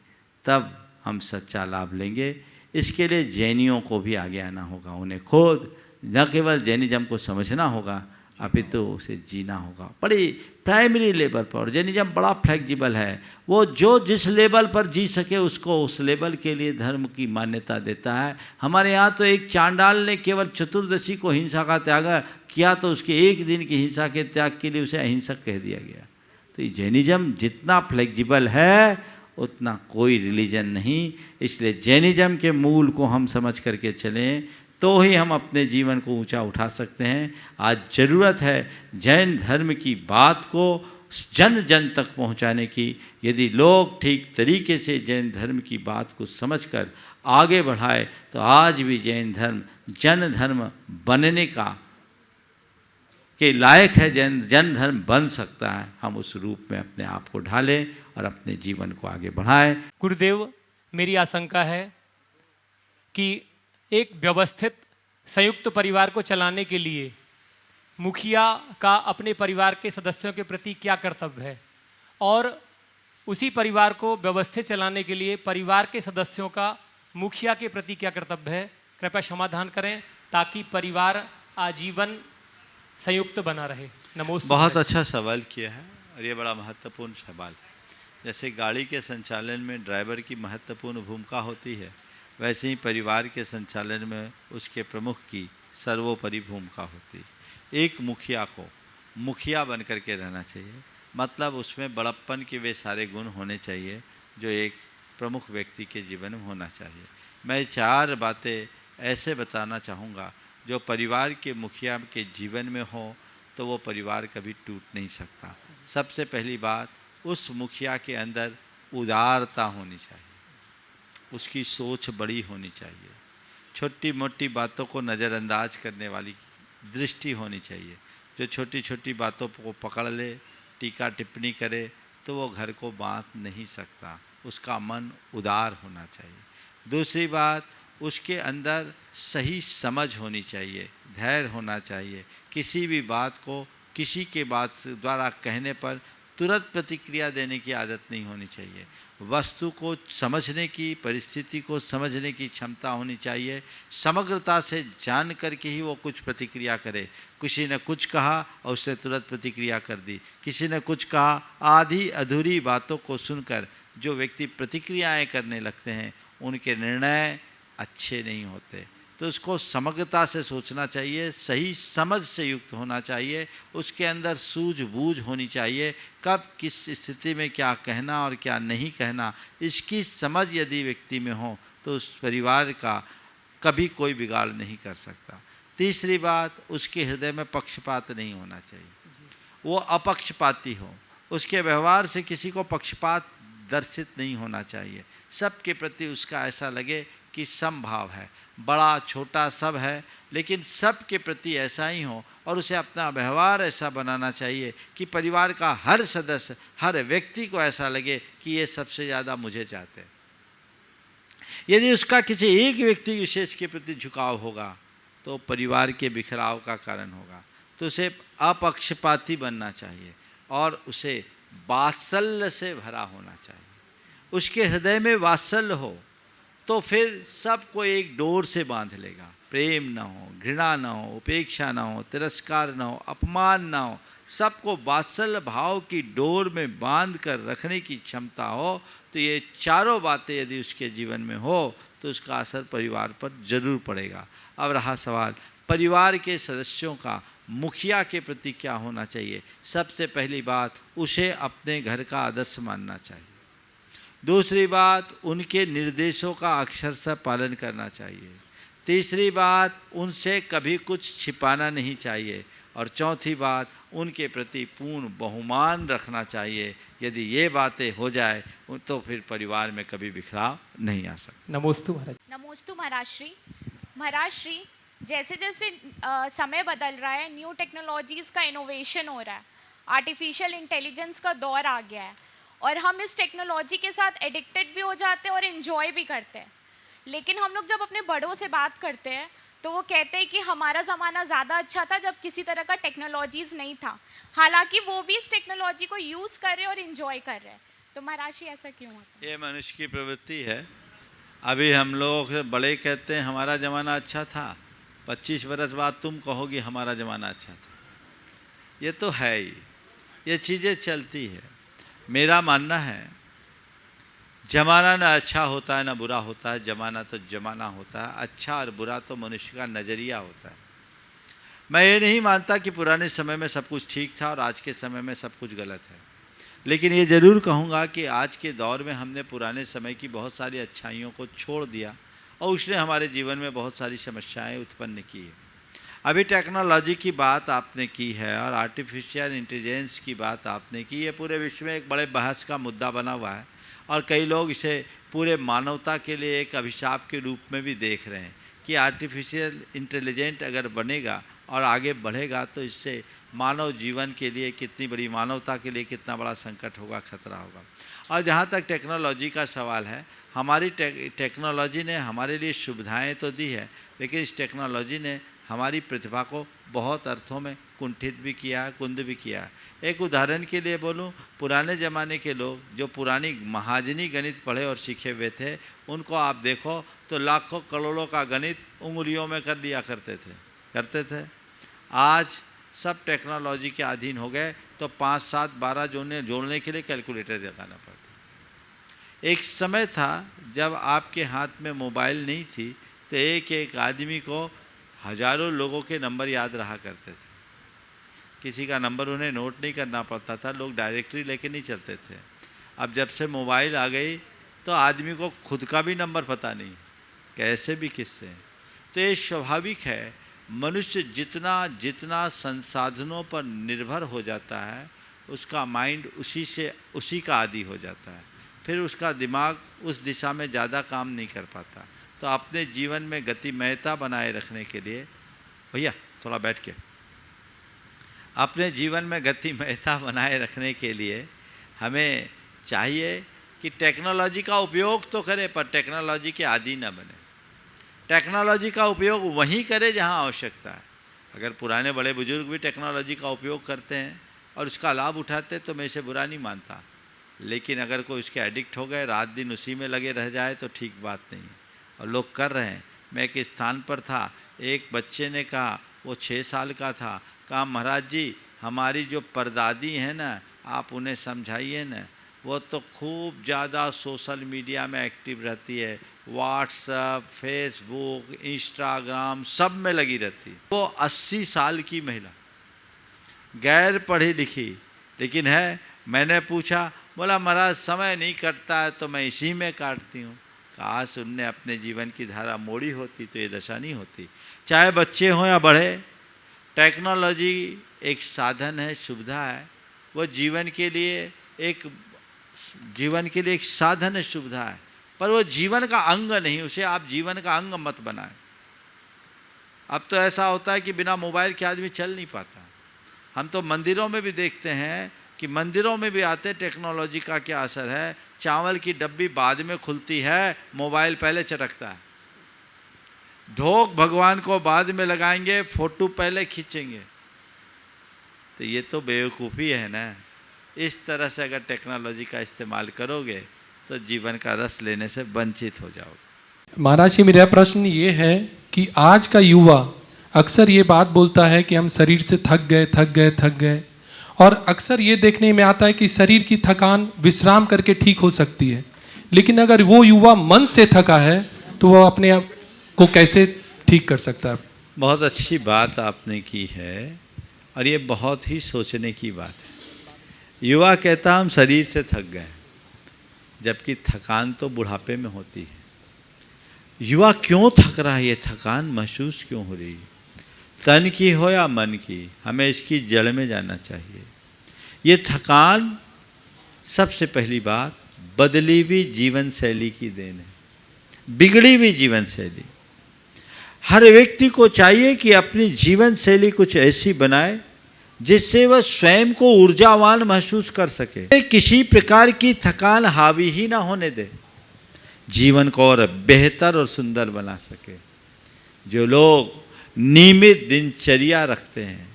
तब हम सच्चा लाभ लेंगे। इसके लिए जैनियों को भी आगे आना होगा। उन्हें खुद न केवल जैनिज्म को समझना होगा, अपितु उसे जीना होगा बड़ी प्राइमरी लेवल पर। और जैनिज्म बड़ा फ्लेक्सिबल है, वो जो जिस लेवल पर जी सके उसको उस लेवल के लिए धर्म की मान्यता देता है। हमारे यहाँ तो एक चांडाल ने केवल चतुर्दशी को हिंसा का त्याग किया तो उसके एक दिन की हिंसा के त्याग के लिए उसे अहिंसक कह दिया गया। तो ये जैनिज्म जितना फ्लेक्सिबल है उतना कोई रिलीजन नहीं। इसलिए जैनिज्म के मूल को हम समझ करके चलें तो ही हम अपने जीवन को ऊंचा उठा सकते हैं। आज ज़रूरत है जैन धर्म की बात को जन जन तक पहुंचाने की। यदि लोग ठीक तरीके से जैन धर्म की बात को समझकर आगे बढ़ाए तो आज भी जैन धर्म जन धर्म बनने के लायक है। जन धर्म बन सकता है। हम उस रूप में अपने आप को ढालें और अपने जीवन को आगे बढ़ाएं। गुरुदेव, मेरी आशंका है कि एक व्यवस्थित संयुक्त परिवार को चलाने के लिए मुखिया का अपने परिवार के सदस्यों के प्रति क्या कर्तव्य है, और उसी परिवार को व्यवस्थित चलाने के लिए परिवार के सदस्यों का मुखिया के प्रति क्या कर्तव्य है। कृपया समाधान करें ताकि परिवार आजीवन संयुक्त बना रहे। नमोस्तुते। बहुत अच्छा सवाल किया है और ये बड़ा महत्वपूर्ण सवाल है। जैसे गाड़ी के संचालन में ड्राइवर की महत्वपूर्ण भूमिका होती है, वैसे ही परिवार के संचालन में उसके प्रमुख की सर्वोपरि भूमिका होती है। एक मुखिया को मुखिया बन कर के रहना चाहिए, मतलब उसमें बड़प्पन के वे सारे गुण होने चाहिए जो एक प्रमुख व्यक्ति के जीवन में होना चाहिए। मैं 4 बातें ऐसे बताना चाहूँगा जो परिवार के मुखिया के जीवन में हो तो वो परिवार कभी टूट नहीं सकता। सबसे पहली बात, उस मुखिया के अंदर उदारता होनी चाहिए, उसकी सोच बड़ी होनी चाहिए, छोटी मोटी बातों को नज़रअंदाज करने वाली दृष्टि होनी चाहिए। जो छोटी छोटी बातों को पकड़ ले, टीका टिप्पणी करे तो वो घर को बांध नहीं सकता। उसका मन उदार होना चाहिए। दूसरी बात, उसके अंदर सही समझ होनी चाहिए, धैर्य होना चाहिए। किसी भी बात को किसी के बात द्वारा कहने पर तुरंत प्रतिक्रिया देने की आदत नहीं होनी चाहिए। वस्तु को समझने की, परिस्थिति को समझने की क्षमता होनी चाहिए। समग्रता से जान करके ही वो कुछ प्रतिक्रिया करे। किसी ने कुछ कहा और उसने तुरंत प्रतिक्रिया कर दी, किसी ने कुछ कहा, आधी अधूरी बातों को सुनकर जो व्यक्ति प्रतिक्रियाएं करने लगते हैं उनके निर्णय अच्छे नहीं होते। तो उसको समग्रता से सोचना चाहिए, सही समझ से युक्त होना चाहिए, उसके अंदर सूझबूझ होनी चाहिए, कब किस स्थिति में क्या कहना और क्या नहीं कहना, इसकी समझ यदि व्यक्ति में हो तो उस परिवार का कभी कोई बिगाड़ नहीं कर सकता। तीसरी बात, उसके हृदय में पक्षपात नहीं होना चाहिए, वो अपक्षपाती हो, उसके व्यवहार से किसी को पक्षपात दर्शित नहीं होना चाहिए। सबके प्रति उसका ऐसा लगे कि समभाव है, बड़ा छोटा सब है, लेकिन सब के प्रति ऐसा ही हो और उसे अपना व्यवहार ऐसा बनाना चाहिए कि परिवार का हर सदस्य, हर व्यक्ति को ऐसा लगे कि ये सबसे ज़्यादा मुझे चाहते हैं। यदि उसका किसी एक व्यक्ति विशेष के प्रति झुकाव होगा तो परिवार के बिखराव का कारण होगा। तो उसे अपक्षपाती बनना चाहिए और उसे वात्सल्य से भरा होना चाहिए। उसके हृदय में वात्सल्य हो तो फिर सबको एक डोर से बांध लेगा। प्रेम ना हो, घृणा ना हो, उपेक्षा ना हो, तिरस्कार ना हो, अपमान ना हो, सबको वात्सल्य भाव की डोर में बांध कर रखने की क्षमता हो, तो ये चारों बातें यदि उसके जीवन में हो तो उसका असर परिवार पर जरूर पड़ेगा। अब रहा सवाल परिवार के सदस्यों का मुखिया के प्रति क्या होना चाहिए। सबसे पहली बात, उसे अपने घर का आदर्श मानना चाहिए। दूसरी बात, उनके निर्देशों का अक्षरशः पालन करना चाहिए। तीसरी बात, उनसे कभी कुछ छिपाना नहीं चाहिए। और चौथी बात, उनके प्रति पूर्ण बहुमान रखना चाहिए। यदि ये बातें हो जाए तो फिर परिवार में कभी बिखराव नहीं आ सकता। नमोस्तु महाराज। नमोस्तु महाराज श्री। महाराज श्री, जैसे जैसे समय बदल रहा है, न्यू टेक्नोलॉजीज़ का इनोवेशन हो रहा है, आर्टिफिशियल इंटेलिजेंस का दौर आ गया है और हम इस टेक्नोलॉजी के साथ एडिक्टेड भी हो जाते हैं और इन्जॉय भी करते हैं। लेकिन हम लोग जब अपने बड़ों से बात करते हैं तो वो कहते हैं कि हमारा ज़माना ज़्यादा अच्छा था जब किसी तरह का टेक्नोलॉजीज़ नहीं था, हालांकि वो भी इस टेक्नोलॉजी को यूज़ कर रहे हैं और इन्जॉय कर रहे हैं। तो महाराज जी ऐसा क्यों होता है? ये मनुष्य की प्रवृत्ति है। अभी हम लोग बड़े कहते हैं हमारा ज़माना अच्छा था, 25 बरस बाद तुम कहोगी हमारा ज़माना अच्छा था। ये तो है ही, ये चीज़ें चलती है। मेरा मानना है जमाना ना अच्छा होता है ना बुरा होता है, जमाना तो जमाना होता है। अच्छा और बुरा तो मनुष्य का नज़रिया होता है। मैं ये नहीं मानता कि पुराने समय में सब कुछ ठीक था और आज के समय में सब कुछ गलत है, लेकिन ये ज़रूर कहूँगा कि आज के दौर में हमने पुराने समय की बहुत सारी अच्छाइयों को छोड़ दिया और उसने हमारे जीवन में बहुत सारी समस्याएं उत्पन्न की है। अभी टेक्नोलॉजी की बात आपने की है और आर्टिफिशियल इंटेलिजेंस की बात आपने की। ये पूरे विश्व में एक बड़े बहस का मुद्दा बना हुआ है और कई लोग इसे पूरे मानवता के लिए एक अभिशाप के रूप में भी देख रहे हैं कि आर्टिफिशियल इंटेलिजेंट अगर बनेगा और आगे बढ़ेगा तो इससे मानव जीवन के लिए कितनी बड़ी, मानवता के लिए कितना बड़ा संकट होगा, खतरा होगा। और जहाँ तक टेक्नोलॉजी का सवाल है, हमारी टेक्नोलॉजी ने हमारे लिए सुविधाएं तो दी है, लेकिन इस टेक्नोलॉजी ने हमारी प्रतिभा को बहुत अर्थों में कुंठित भी किया है, कुंद भी किया है। एक उदाहरण के लिए बोलूं, पुराने ज़माने के लोग जो पुरानी महाजनी गणित पढ़े और सीखे हुए थे, उनको आप देखो तो लाखों करोड़ों का गणित उंगलियों में कर लिया करते थे। आज सब टेक्नोलॉजी के अधीन हो गए तो 5, 7, 12 जोड़ने के लिए कैलकुलेटर दिखाना पड़ता। एक समय था जब आपके हाथ में मोबाइल नहीं थी तो एक एक आदमी को हजारों लोगों के नंबर याद रहा करते थे। किसी का नंबर उन्हें नोट नहीं करना पड़ता था, लोग डायरेक्टरी लेके नहीं चलते थे। अब जब से मोबाइल आ गई तो आदमी को खुद का भी नंबर पता नहीं, कैसे भी किससे। तो ये स्वाभाविक है, मनुष्य जितना जितना संसाधनों पर निर्भर हो जाता है उसका माइंड उसी का आदी हो जाता है, फिर उसका दिमाग उस दिशा में ज़्यादा काम नहीं कर पाता। तो अपने जीवन में गतिमयता बनाए रखने के लिए, भैया थोड़ा बैठ के, अपने जीवन में गतिमयता बनाए रखने के लिए हमें चाहिए कि टेक्नोलॉजी का उपयोग तो करें पर टेक्नोलॉजी के आदी न बने। टेक्नोलॉजी का उपयोग वहीं करें जहां आवश्यकता है। अगर पुराने बड़े बुजुर्ग भी टेक्नोलॉजी का उपयोग करते हैं और उसका लाभ उठाते तो मैं इसे बुरा नहीं मानता, लेकिन अगर कोई उसके एडिक्ट हो गए, रात दिन उसी में लगे रह जाए तो ठीक बात नहीं है, और लोग कर रहे हैं। मैं एक स्थान पर था, एक बच्चे ने कहा, वो 6 साल का था, कहा महाराज जी हमारी जो परदादी है ना, आप उन्हें समझाइए ना, वो तो खूब ज़्यादा सोशल मीडिया में एक्टिव रहती है, व्हाट्सएप, फेसबुक, इंस्टाग्राम सब में लगी रहती है। वो 80 साल की महिला, गैर पढ़ी लिखी लेकिन है। मैंने पूछा, बोला महाराज समय नहीं कटता है तो मैं इसी में काटती हूँ। काश उनने अपने जीवन की धारा मोड़ी होती तो ये दशा नहीं होती। चाहे बच्चे हों या बड़े, टेक्नोलॉजी एक साधन है, सुविधा है, वो जीवन के लिए एक साधन है, सुविधा है, पर वो जीवन का अंग नहीं। उसे आप जीवन का अंग मत बनाएं। अब तो ऐसा होता है कि बिना मोबाइल के आदमी चल नहीं पाता। हम तो मंदिरों में भी देखते हैं कि मंदिरों में भी आते टेक्नोलॉजी का क्या असर है। चावल की डब्बी बाद में खुलती है, मोबाइल पहले चटकता है। ढोक भगवान को बाद में लगाएंगे, फोटो पहले खींचेंगे। तो ये तो बेवकूफ़ी है ना। इस तरह से अगर टेक्नोलॉजी का इस्तेमाल करोगे तो जीवन का रस लेने से वंचित हो जाओगे। महाराज जी मेरा प्रश्न ये है कि आज का युवा अक्सर ये बात बोलता है कि हम शरीर से थक गए, और अक्सर ये देखने में आता है कि शरीर की थकान विश्राम करके ठीक हो सकती है, लेकिन अगर वो युवा मन से थका है तो वो अपने आप को कैसे ठीक कर सकता है? बहुत अच्छी बात आपने की है, और ये बहुत ही सोचने की बात है। युवा कहता हम शरीर से थक गए, जबकि थकान तो बुढ़ापे में होती है। युवा क्यों थक रहा है, ये थकान महसूस क्यों हो रही है? तन की हो या मन की, हमें इसकी जड़ में जाना चाहिए। ये थकान सबसे पहली बात बदली हुई जीवन शैली की देन है, बिगड़ी हुई जीवन शैली। हर व्यक्ति को चाहिए कि अपनी जीवन शैली कुछ ऐसी बनाए जिससे वह स्वयं को ऊर्जावान महसूस कर सके, किसी प्रकार की थकान हावी ही ना होने दे, जीवन को और बेहतर और सुंदर बना सके। जो लोग नियमित दिनचर्या रखते हैं,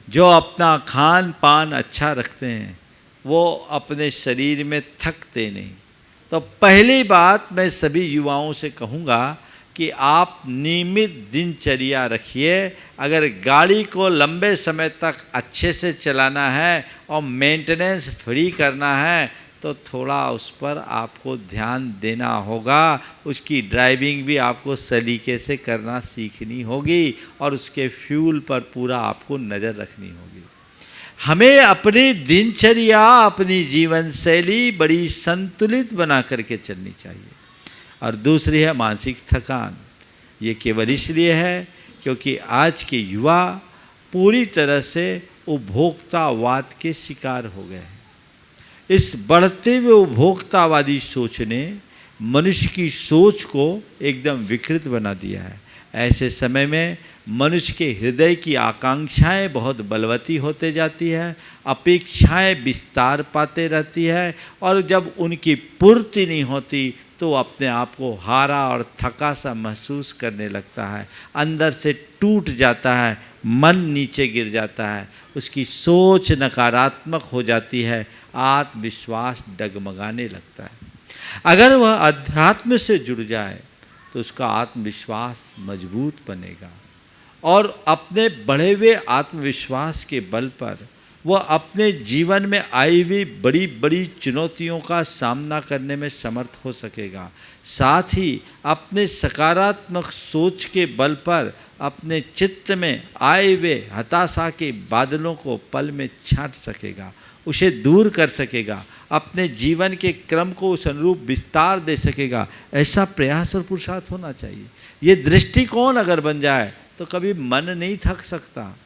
जो अपना खान पान अच्छा रखते हैं, वो अपने शरीर में थकते नहीं। तो पहली बात मैं सभी युवाओं से कहूँगा कि आप नियमित दिनचर्या रखिए। अगर गाड़ी को लंबे समय तक अच्छे से चलाना है और मेंटेनेंस फ्री करना है तो थोड़ा उस पर आपको ध्यान देना होगा। उसकी ड्राइविंग भी आपको सलीके से करना सीखनी होगी और उसके फ्यूल पर पूरा आपको नज़र रखनी होगी। हमें अपनी दिनचर्या, अपनी जीवन शैली बड़ी संतुलित बना करके चलनी चाहिए। और दूसरी है मानसिक थकान। ये केवल इसलिए है क्योंकि आज के युवा पूरी तरह से उपभोक्तावाद के शिकार हो गए हैं। इस बढ़ते हुए उपभोक्तावादी सोच ने मनुष्य की सोच को एकदम विकृत बना दिया है। ऐसे समय में मनुष्य के हृदय की आकांक्षाएं बहुत बलवती होते जाती है, अपेक्षाएं विस्तार पाते रहती है, और जब उनकी पूर्ति नहीं होती तो अपने आप को हारा और थका सा महसूस करने लगता है, अंदर से टूट जाता है, मन नीचे गिर जाता है, उसकी सोच नकारात्मक हो जाती है, आत्मविश्वास डगमगाने लगता है। अगर वह अध्यात्म से जुड़ जाए तो उसका आत्मविश्वास मजबूत बनेगा और अपने बढ़े हुए आत्मविश्वास के बल पर वह अपने जीवन में आई हुई बड़ी बड़ी चुनौतियों का सामना करने में समर्थ हो सकेगा। साथ ही अपने सकारात्मक सोच के बल पर अपने चित्त में आए हुए हताशा के बादलों को पल में छांट सकेगा, उसे दूर कर सकेगा, अपने जीवन के क्रम को उस अनुरूप विस्तार दे सकेगा। ऐसा प्रयास और पुरुषार्थ होना चाहिए। ये दृष्टिकोण अगर बन जाए तो कभी मन नहीं थक सकता।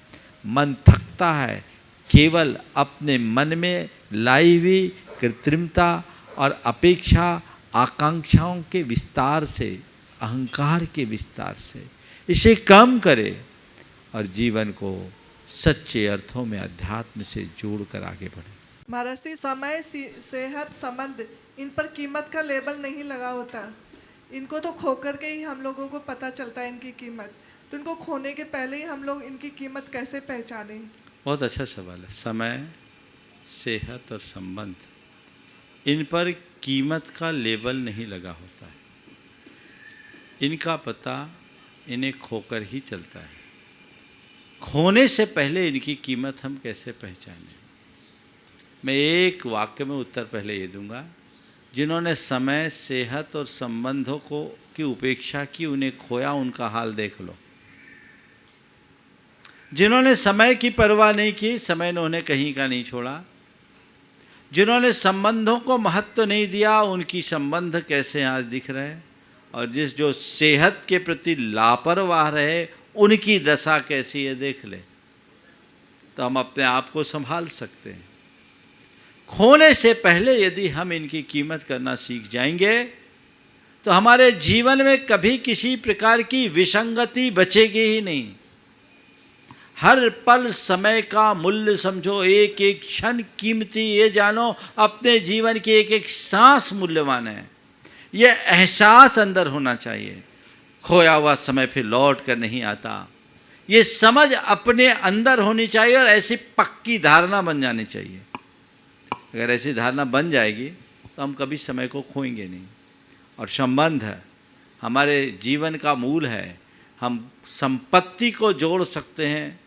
मन थकता है केवल अपने मन में लाई हुई कृत्रिमता और अपेक्षा आकांक्षाओं के विस्तार से, अहंकार के विस्तार से। इसे कम करे और जीवन को सच्चे अर्थों में अध्यात्म से जोड़कर आगे बढ़े। महाराज जी, समय, सेहत, संबंध, इन पर कीमत का लेबल नहीं लगा होता। इनको तो खोकर के ही हम लोगों को पता चलता है इनकी कीमत। तो इनको खोने के पहले ही हम लोग इनकी कीमत कैसे पहचानें? बहुत अच्छा सवाल है। समय, सेहत और संबंध, इन पर कीमत का लेबल नहीं लगा होता है। इनका पता इन्हें खोकर ही चलता है। खोने से पहले इनकी कीमत हम कैसे पहचानें? मैं एक वाक्य में उत्तर पहले ये दूंगा, जिन्होंने समय, सेहत और संबंधों को की उपेक्षा की, उन्हें खोया, उनका हाल देख लो। जिन्होंने समय की परवाह नहीं की, समय ने उन्हें कहीं का नहीं छोड़ा। जिन्होंने संबंधों को महत्व नहीं दिया, उनकी संबंध कैसे आज दिख रहे। और जो सेहत के प्रति लापरवाह रहे, उनकी दशा कैसी है देख ले, तो हम अपने आप को संभाल सकते हैं। खोने से पहले यदि हम इनकी कीमत करना सीख जाएंगे तो हमारे जीवन में कभी किसी प्रकार की विसंगति बचेगी ही नहीं। हर पल समय का मूल्य समझो, एक एक क्षण कीमती, ये जानो अपने जीवन की एक एक सांस मूल्यवान है। ये एहसास अंदर होना चाहिए। खोया हुआ समय फिर लौट कर नहीं आता, ये समझ अपने अंदर होनी चाहिए और ऐसी पक्की धारणा बन जानी चाहिए। अगर ऐसी धारणा बन जाएगी तो हम कभी समय को खोएंगे नहीं। और संबंध है हमारे जीवन का मूल है। हम संपत्ति को जोड़ सकते हैं,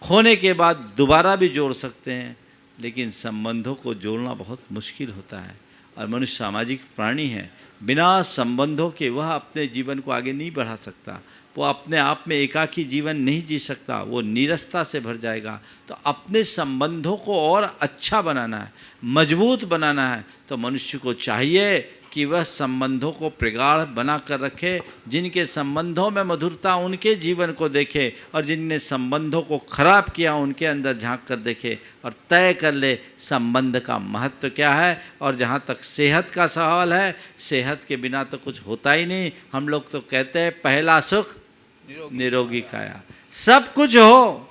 खोने के बाद दोबारा भी जोड़ सकते हैं, लेकिन संबंधों को जोड़ना बहुत मुश्किल होता है। और मनुष्य सामाजिक प्राणी है, बिना संबंधों के वह अपने जीवन को आगे नहीं बढ़ा सकता। वो अपने आप में एकाकी जीवन नहीं जी सकता, वो नीरसता से भर जाएगा। तो अपने संबंधों को और अच्छा बनाना है, मजबूत बनाना है, तो मनुष्य को चाहिए कि वह संबंधों को प्रगाढ़ बना कर रखे। जिनके संबंधों में मधुरता, उनके जीवन को देखे, और जिनने संबंधों को खराब किया, उनके अंदर झांक कर देखे और तय कर ले संबंध का महत्व क्या है। और जहाँ तक सेहत का सवाल है, सेहत के बिना तो कुछ होता ही नहीं। हम लोग तो कहते हैं पहला सुख निरोगी काया। सब कुछ हो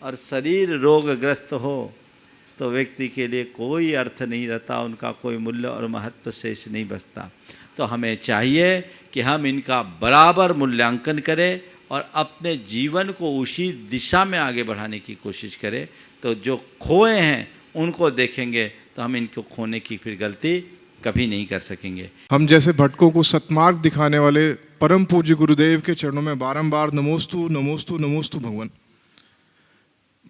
और शरीर रोगग्रस्त हो तो व्यक्ति के लिए कोई अर्थ नहीं रहता, उनका कोई मूल्य और महत्व शेष नहीं बचता। तो हमें चाहिए कि हम इनका बराबर मूल्यांकन करें और अपने जीवन को उसी दिशा में आगे बढ़ाने की कोशिश करें। तो जो खोए हैं उनको देखेंगे तो हम इनको खोने की फिर गलती कभी नहीं कर सकेंगे। हम जैसे भटकों को सत्मार्ग दिखाने वाले परम पूज्य गुरुदेव के चरणों में बारंबार नमोस्तु नमोस्तु नमोस्तु भगवान।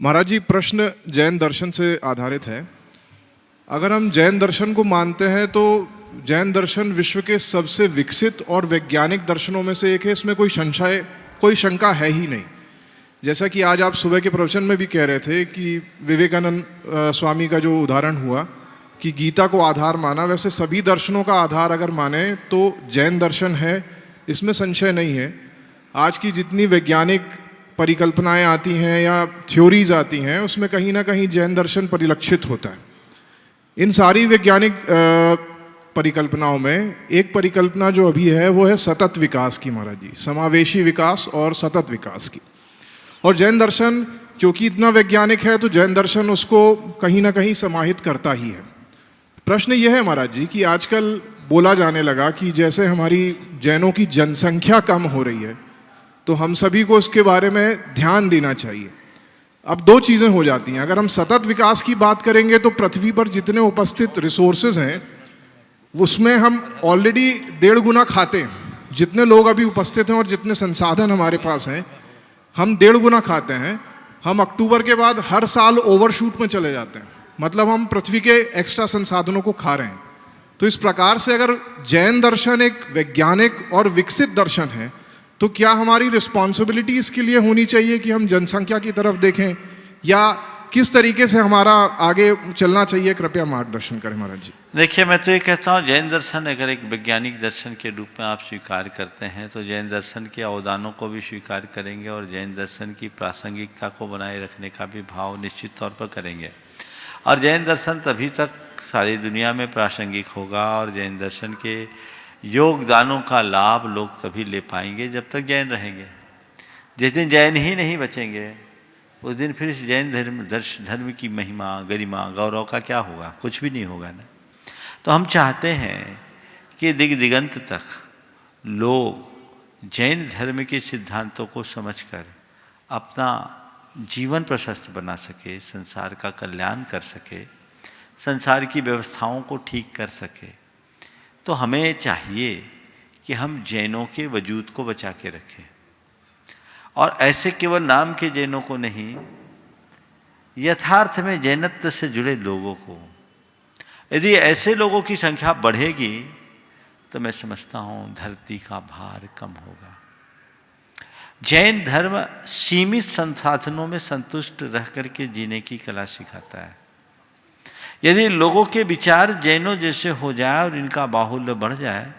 महाराज जी, प्रश्न जैन दर्शन से आधारित है। अगर हम जैन दर्शन को मानते हैं तो जैन दर्शन विश्व के सबसे विकसित और वैज्ञानिक दर्शनों में से एक है, इसमें कोई शंका है ही नहीं। जैसा कि आज आप सुबह के प्रवचन में भी कह रहे थे कि विवेकानंद स्वामी का जो उदाहरण हुआ कि गीता को आधार माना, वैसे सभी दर्शनों का आधार अगर माने तो जैन दर्शन है, इसमें संशय नहीं है। आज की जितनी वैज्ञानिक परिकल्पनाएं आती हैं या थ्योरीज आती हैं, उसमें कहीं ना कहीं जैन दर्शन परिलक्षित होता है। इन सारी वैज्ञानिक परिकल्पनाओं में एक परिकल्पना जो अभी है वो है सतत विकास की महाराज जी, समावेशी विकास और सतत विकास की। और जैन दर्शन क्योंकि इतना वैज्ञानिक है तो जैन दर्शन उसको कहीं ना कहीं समाहित करता ही है। प्रश्न यह है महाराज जी कि आजकल बोला जाने लगा कि जैसे हमारी जैनों की जनसंख्या कम हो रही है तो हम सभी को उसके बारे में ध्यान देना चाहिए। अब दो चीज़ें हो जाती हैं। अगर हम सतत विकास की बात करेंगे तो पृथ्वी पर जितने उपस्थित रिसोर्सेज हैं उसमें हम ऑलरेडी 1.5 गुना खाते हैं। जितने लोग अभी उपस्थित हैं और जितने संसाधन हमारे पास हैं, हम 1.5 गुना खाते हैं। हम अक्टूबर के बाद हर साल ओवरशूट में चले जाते हैं, मतलब हम पृथ्वी के एक्स्ट्रा संसाधनों को खा रहे हैं। तो इस प्रकार से अगर जैन दर्शन एक वैज्ञानिक और विकसित दर्शन है तो क्या हमारी रिस्पॉन्सिबिलिटी इसके लिए होनी चाहिए कि हम जनसंख्या की तरफ देखें, या किस तरीके से हमारा आगे चलना चाहिए? कृपया मार्गदर्शन करें महाराज जी। देखिए, मैं तो ये कहता हूँ जैन दर्शन अगर एक वैज्ञानिक दर्शन के रूप में आप स्वीकार करते हैं तो जैन दर्शन के अवदानों को भी स्वीकार करेंगे और जैन दर्शन की प्रासंगिकता को बनाए रखने का भी भाव निश्चित तौर पर करेंगे। और जैन दर्शन तभी तक सारी दुनिया में प्रासंगिक होगा और जैन दर्शन के योगदानों का लाभ लोग तभी ले पाएंगे जब तक जैन रहेंगे। जिस दिन जैन ही नहीं बचेंगे उस दिन फिर जैन धर्म की महिमा, गरिमा, गौरव का क्या होगा? कुछ भी नहीं होगा ना। तो हम चाहते हैं कि दिगंत तक लोग जैन धर्म के सिद्धांतों को समझकर अपना जीवन प्रशस्त बना सके, संसार का कल्याण कर सके, संसार की व्यवस्थाओं को ठीक कर सके, तो हमें चाहिए कि हम जैनों के वजूद को बचा के रखें। और ऐसे केवल नाम के जैनों को नहीं, यथार्थ में जैनत्व से जुड़े लोगों को। यदि ऐसे लोगों की संख्या बढ़ेगी तो मैं समझता हूँ धरती का भार कम होगा। जैन धर्म सीमित संसाधनों में संतुष्ट रह करके जीने की कला सिखाता है। यदि लोगों के विचार जैनों जैसे हो जाए और इनका बाहुल्य बढ़ जाए,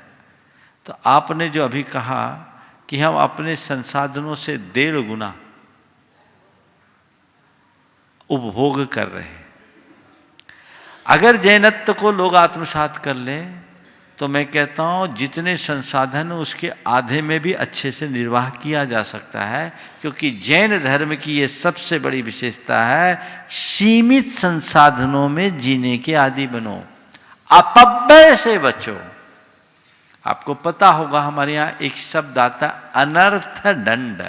तो आपने जो अभी कहा कि हम अपने संसाधनों से 1.5 गुना उपभोग कर रहे हैं। अगर जैनत्व को लोग आत्मसात कर लें तो मैं कहता हूँ जितने संसाधन उसके आधे में भी अच्छे से निर्वाह किया जा सकता है, क्योंकि जैन धर्म की ये सबसे बड़ी विशेषता है, सीमित संसाधनों में जीने के आदी बनो, अपव्यय से बचो। आपको पता होगा हमारे यहाँ एक शब्द आता अनर्थ दंड,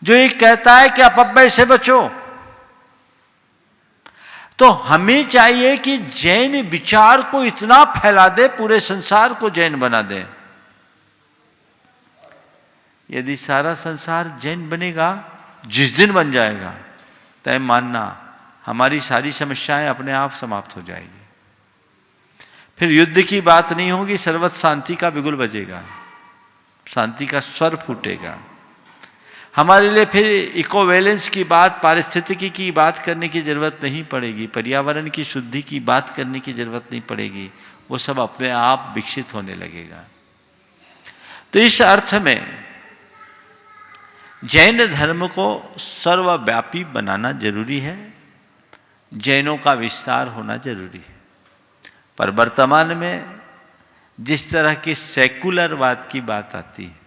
जो एक कहता है कि अपव्यय से बचो। तो हमें चाहिए कि जैन विचार को इतना फैला दे, पूरे संसार को जैन बना दे। यदि सारा संसार जैन बनेगा, जिस दिन बन जाएगा, तय मानना हमारी सारी समस्याएं अपने आप समाप्त हो जाएगी। फिर युद्ध की बात नहीं होगी, सर्वत्र शांति का बिगुल बजेगा, शांति का स्वर फूटेगा। हमारे लिए फिर इकोवैलेंस की बात, पारिस्थितिकी की बात करने की जरूरत नहीं पड़ेगी, पर्यावरण की शुद्धि की बात करने की जरूरत नहीं पड़ेगी, वो सब अपने आप विकसित होने लगेगा। तो इस अर्थ में जैन धर्म को सर्वव्यापी बनाना जरूरी है, जैनों का विस्तार होना जरूरी है। पर वर्तमान में जिस तरह की सेकुलरवाद की बात आती है,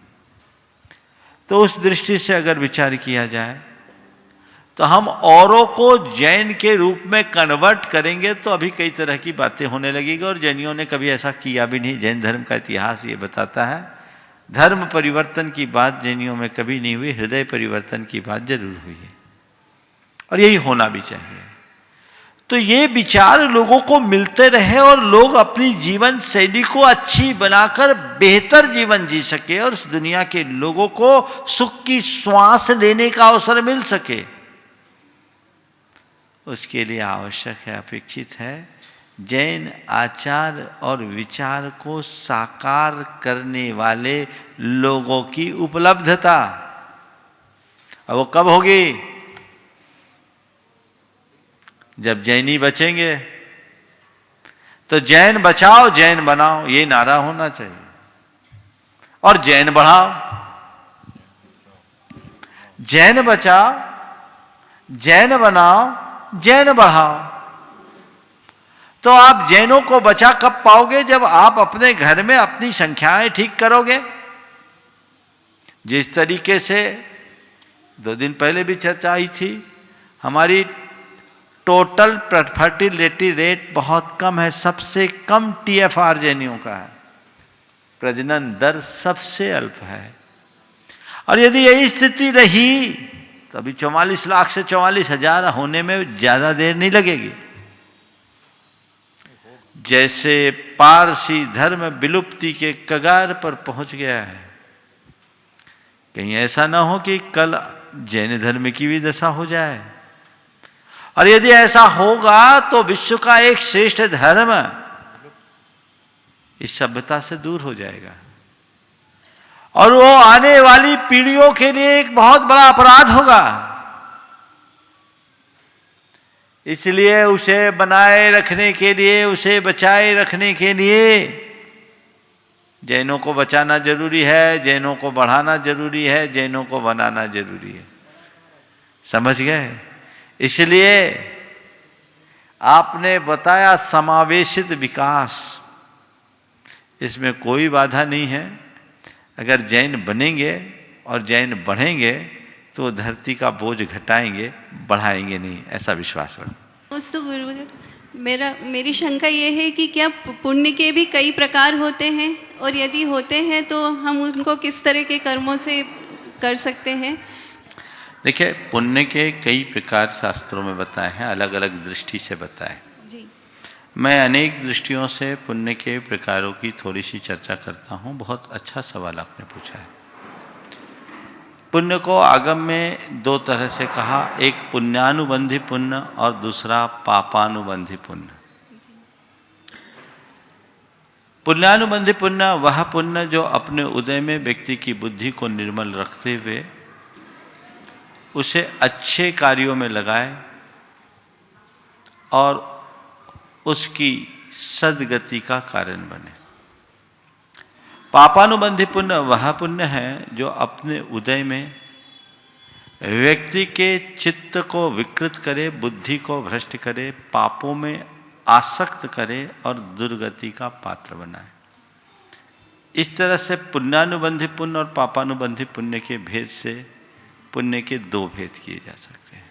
तो उस दृष्टि से अगर विचार किया जाए तो हम औरों को जैन के रूप में कन्वर्ट करेंगे तो अभी कई तरह की बातें होने लगेगी, और जैनियों ने कभी ऐसा किया भी नहीं। जैन धर्म का इतिहास ये बताता है, धर्म परिवर्तन की बात जैनियों में कभी नहीं हुई, हृदय परिवर्तन की बात जरूर हुई है, और यही होना भी चाहिए। तो ये विचार लोगों को मिलते रहे और लोग अपनी जीवन शैली को अच्छी बनाकर बेहतर जीवन जी सके और इस दुनिया के लोगों को सुख की श्वास लेने का अवसर मिल सके, उसके लिए आवश्यक है, अपेक्षित है जैन आचार और विचार को साकार करने वाले लोगों की उपलब्धता। अब वो कब होगी? जब जैनी बचेंगे। तो जैन बचाओ जैन बनाओ, ये नारा होना चाहिए, और जैन बढ़ाओ। जैन बचाओ जैन बनाओ जैन बढ़ाओ। तो आप जैनों को बचा कब पाओगे? जब आप अपने घर में अपनी संख्याएं ठीक करोगे। जिस तरीके से 2 दिन पहले भी चर्चा आई थी, हमारी टोटल फर्टिलिटी रेट बहुत कम है, सबसे कम TFR जैनियों का है, प्रजनन दर सबसे अल्प है। और यदि यही स्थिति रही तो अभी 44 लाख से 44,000 होने में ज्यादा देर नहीं लगेगी। जैसे पारसी धर्म विलुप्ति के कगार पर पहुंच गया है, कहीं ऐसा ना हो कि कल जैन धर्म की भी दशा हो जाए। और यदि ऐसा होगा तो विश्व का एक श्रेष्ठ धर्म इस सभ्यता से दूर हो जाएगा, और वो आने वाली पीढ़ियों के लिए एक बहुत बड़ा अपराध होगा। इसलिए उसे बनाए रखने के लिए, उसे बचाए रखने के लिए जैनों को बचाना जरूरी है, जैनों को बढ़ाना जरूरी है, जैनों को बनाना जरूरी है। समझ गए? इसलिए आपने बताया समावेशित विकास, इसमें कोई बाधा नहीं है। अगर जैन बनेंगे और जैन बढ़ेंगे तो धरती का बोझ घटाएंगे, बढ़ाएंगे नहीं, ऐसा विश्वास रखो। मेरी शंका ये है कि क्या पुण्य के भी कई प्रकार होते हैं, और यदि होते हैं तो हम उनको किस तरह के कर्मों से कर सकते हैं? देखिए, पुण्य के कई प्रकार शास्त्रों में बताए हैं, अलग अलग दृष्टि से बताए। जी। मैं अनेक दृष्टियों से पुण्य के प्रकारों की थोड़ी सी चर्चा करता हूँ। बहुत अच्छा सवाल आपने पूछा है। पुण्य को आगम में दो तरह से कहा, एक पुण्यानुबंधी पुण्य और दूसरा पापानुबंधी पुण्य। पुण्यानुबंधी पुण्य वह पुण्य जो अपने उदय में व्यक्ति की बुद्धि को निर्मल रखते हुए उसे अच्छे कार्यों में लगाए और उसकी सद्गति का कारण बने। पापानुबंधी पुण्य वह पुण्य है जो अपने उदय में व्यक्ति के चित्त को विकृत करे, बुद्धि को भ्रष्ट करे, पापों में आसक्त करे और दुर्गति का पात्र बनाए। इस तरह से पुण्यानुबंधी पुण्य और पापानुबंधी पुण्य के भेद से पुण्य के दो भेद किए जा सकते हैं।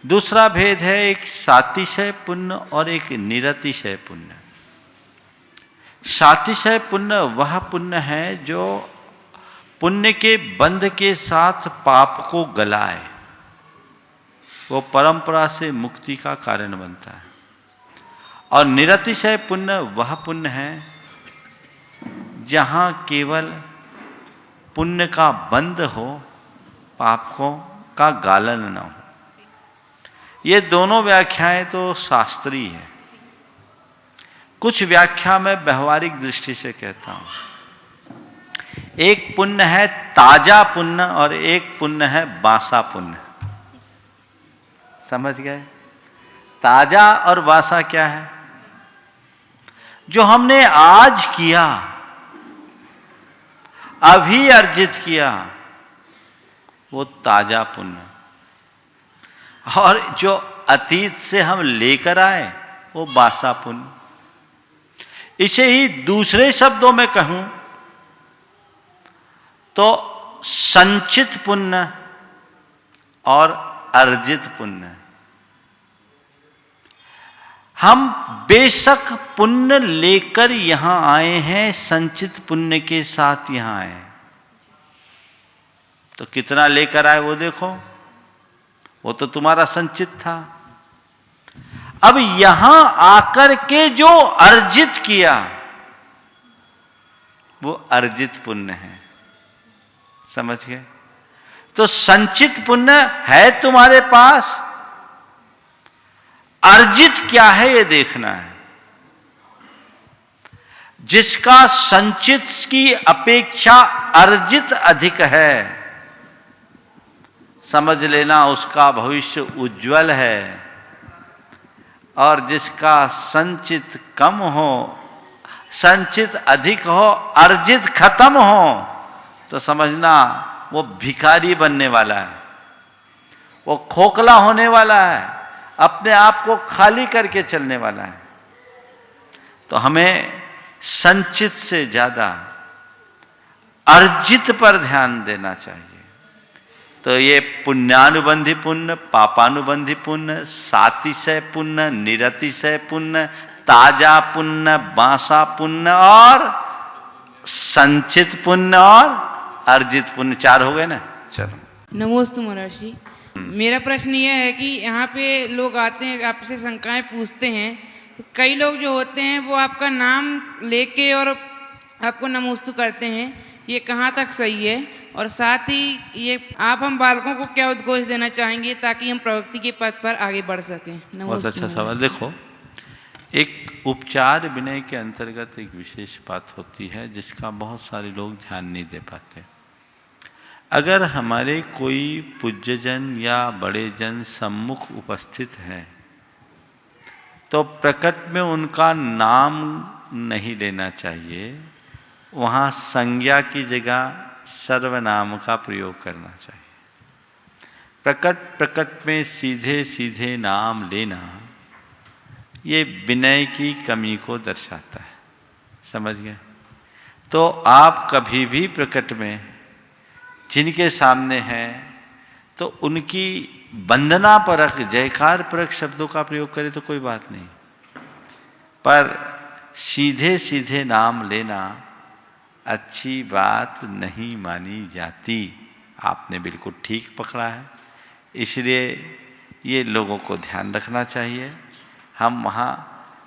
दूसरा भेद है एक सातिशय पुण्य और एक निरतिशय पुण्य। सातिशय पुण्य वह पुण्य है जो पुण्य के बंध के साथ पाप को गलाए, वो परंपरा से मुक्ति का कारण बनता है। और निरतिशय पुण्य वह पुण्य है जहाँ केवल पुण्य का बंध हो, पापों का गालन न हो। ये दोनों व्याख्याएं तो शास्त्रीय है। कुछ व्याख्या में व्यवहारिक दृष्टि से कहता हूं। एक पुण्य है ताजा पुण्य और एक पुण्य है बासा पुण्य। समझ गए? ताजा और बासा क्या है? जो हमने आज किया, अभी अर्जित किया, वो ताजा पुण्य। और जो अतीत से हम लेकर आए वो बासा पुण्य। इसे ही दूसरे शब्दों में कहूं तो संचित पुण्य और अर्जित पुण्य। हम बेशक पुण्य लेकर यहां आए हैं, संचित पुण्य के साथ यहां आए। तो कितना लेकर आए वो देखो, वो तो तुम्हारा संचित था। अब यहां आकर के जो अर्जित किया वो अर्जित पुण्य है। समझ गए? तो संचित पुण्य है तुम्हारे पास, अर्जित क्या है ये देखना है। जिसका संचित की अपेक्षा अर्जित अधिक है, समझ लेना उसका भविष्य उज्जवल है। और जिसका संचित कम हो, संचित अधिक हो, अर्जित खत्म हो, तो समझना वो भिखारी बनने वाला है, वो खोखला होने वाला है, अपने आप को खाली करके चलने वाला है। तो हमें संचित से ज्यादा अर्जित पर ध्यान देना चाहिए। तो ये पुण्यानुबंधी पुण्य, पापानुबंधी पुण्य, सातिशय पुण्य, निरतिशय पुण्य, ताजा पुण्य, बासा पुण्य और संचित पुण्य और अर्जित पुण्य, चार हो गए ना। चलो, नमोस्तु महाराज जी। मेरा प्रश्न यह है कि यहाँ पे लोग आते हैं, आपसे शंकाएं पूछते हैं। तो कई लोग जो होते हैं वो आपका नाम लेके और आपको नमोस्तु करते हैं, ये कहाँ तक सही है? और साथ ही ये आप हम बालकों को क्या उद्घोष देना चाहेंगे ताकि हम प्रगति के पथ पर आगे बढ़ सकें? बहुत अच्छा सवाल। देखो, एक उपचार विनय के अंतर्गत एक विशेष बात होती है जिसका बहुत सारे लोग ध्यान नहीं दे पाते। अगर हमारे कोई पूज्यजन या बड़े जन सम्मुख उपस्थित है तो प्रकट में उनका नाम नहीं लेना चाहिए, वहाँ संज्ञा की जगह सर्वनाम का प्रयोग करना चाहिए। प्रकट में सीधे सीधे नाम लेना ये विनय की कमी को दर्शाता है। समझ गए? तो आप कभी भी प्रकट में जिनके सामने हैं तो उनकी वंदना परक, जयकार परक शब्दों का प्रयोग करें तो कोई बात नहीं, पर सीधे सीधे नाम लेना अच्छी बात नहीं मानी जाती। आपने बिल्कुल ठीक पकड़ा है। इसलिए ये लोगों को ध्यान रखना चाहिए। हम वहाँ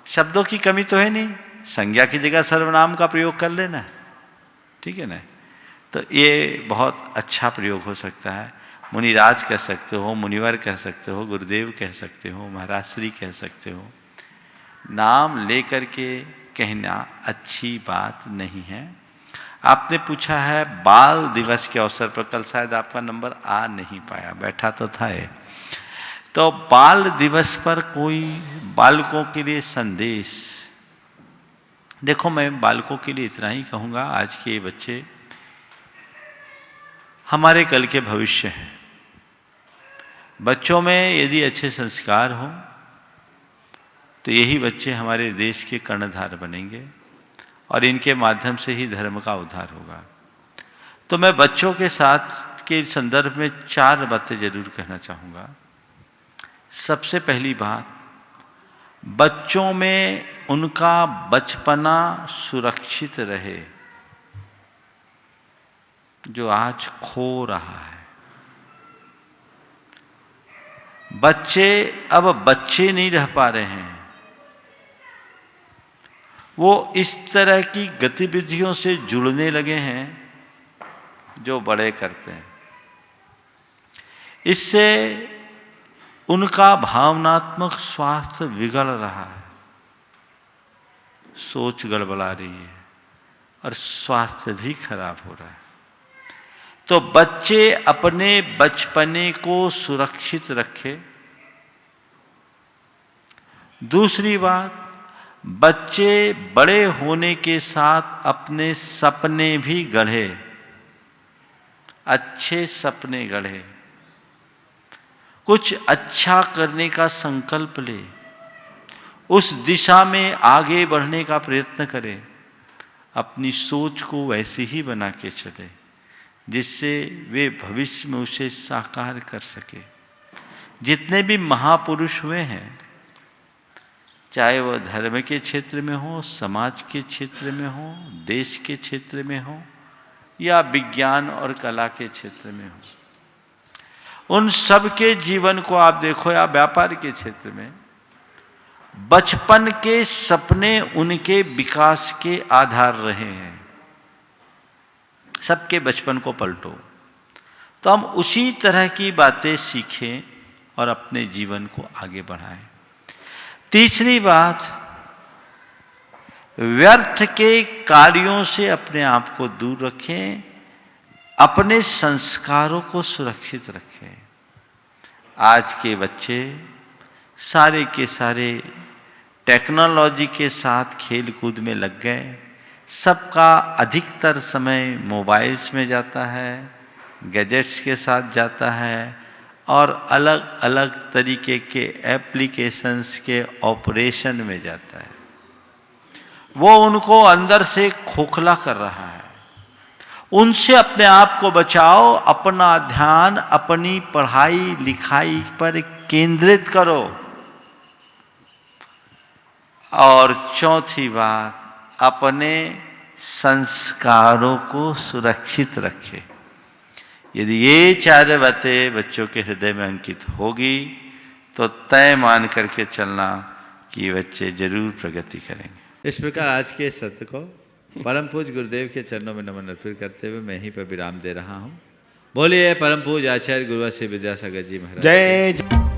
शब्दों की कमी तो है नहीं, संज्ञा की जगह सर्वनाम का प्रयोग कर लेना, ठीक है ना। तो ये बहुत अच्छा प्रयोग हो सकता है। मुनिराज कह सकते हो, मुनिवर कह सकते हो, गुरुदेव कह सकते हो, महाराज श्री कह सकते हो। नाम लेकर के कहना अच्छी बात नहीं है। आपने पूछा है बाल दिवस के अवसर पर, कल शायद आपका नंबर आ नहीं पाया, बैठा तो था ये। तो बाल दिवस पर कोई बालकों के लिए संदेश, देखो मैं बालकों के लिए इतना ही कहूँगा, आज के बच्चे हमारे कल के भविष्य हैं। बच्चों में यदि अच्छे संस्कार हों तो यही बच्चे हमारे देश के कर्णधार बनेंगे और इनके माध्यम से ही धर्म का उद्धार होगा। तो मैं बच्चों के साथ के संदर्भ में 4 बातें जरूर कहना चाहूँगा। सबसे पहली बात, बच्चों में उनका बचपना सुरक्षित रहे, जो आज खो रहा है। बच्चे अब बच्चे नहीं रह पा रहे हैं, वो इस तरह की गतिविधियों से जुड़ने लगे हैं जो बड़े करते हैं। इससे उनका भावनात्मक स्वास्थ्य बिगड़ रहा है, सोच गड़बड़ा रही है और स्वास्थ्य भी खराब हो रहा है। तो बच्चे अपने बचपने को सुरक्षित रखें। दूसरी बात, बच्चे बड़े होने के साथ अपने सपने भी गढ़े, अच्छे सपने गढ़े, कुछ अच्छा करने का संकल्प ले, उस दिशा में आगे बढ़ने का प्रयत्न करें, अपनी सोच को वैसे ही बना के चले जिससे वे भविष्य में उसे साकार कर सके। जितने भी महापुरुष हुए हैं, चाहे वह धर्म के क्षेत्र में हो, समाज के क्षेत्र में हो, देश के क्षेत्र में हो या विज्ञान और कला के क्षेत्र में हो, उन सब के जीवन को आप देखो, या व्यापार के क्षेत्र में, बचपन के सपने उनके विकास के आधार रहे हैं। सबके बचपन को पलटो तो हम उसी तरह की बातें सीखें और अपने जीवन को आगे बढ़ाएं। तीसरी बात, व्यर्थ के कार्यों से अपने आप को दूर रखें, अपने संस्कारों को सुरक्षित रखें। आज के बच्चे सारे के सारे टेक्नोलॉजी के साथ खेल कूद में लग गए। सबका अधिकतर समय मोबाइल्स में जाता है, गैजेट्स के साथ जाता है और अलग अलग तरीके के एप्लीकेशंस के ऑपरेशन में जाता है। वो उनको अंदर से खोखला कर रहा है। उनसे अपने आप को बचाओ, अपना ध्यान अपनी पढ़ाई लिखाई पर केंद्रित करो। और चौथी बात, अपने संस्कारों को सुरक्षित रखें। यदि ये 4 बातें बच्चों के हृदय में अंकित होगी तो तय मान करके चलना कि बच्चे जरूर प्रगति करेंगे। इस प्रकार आज के सत्र को परम पूज्य गुरुदेव के चरणों में नमन अर्पित करते हुए मैं यहीं पर विराम दे रहा हूँ। बोलिए परम पूज्य आचार्य गुरुवर श्री विद्यासागर जी महाराज। जय।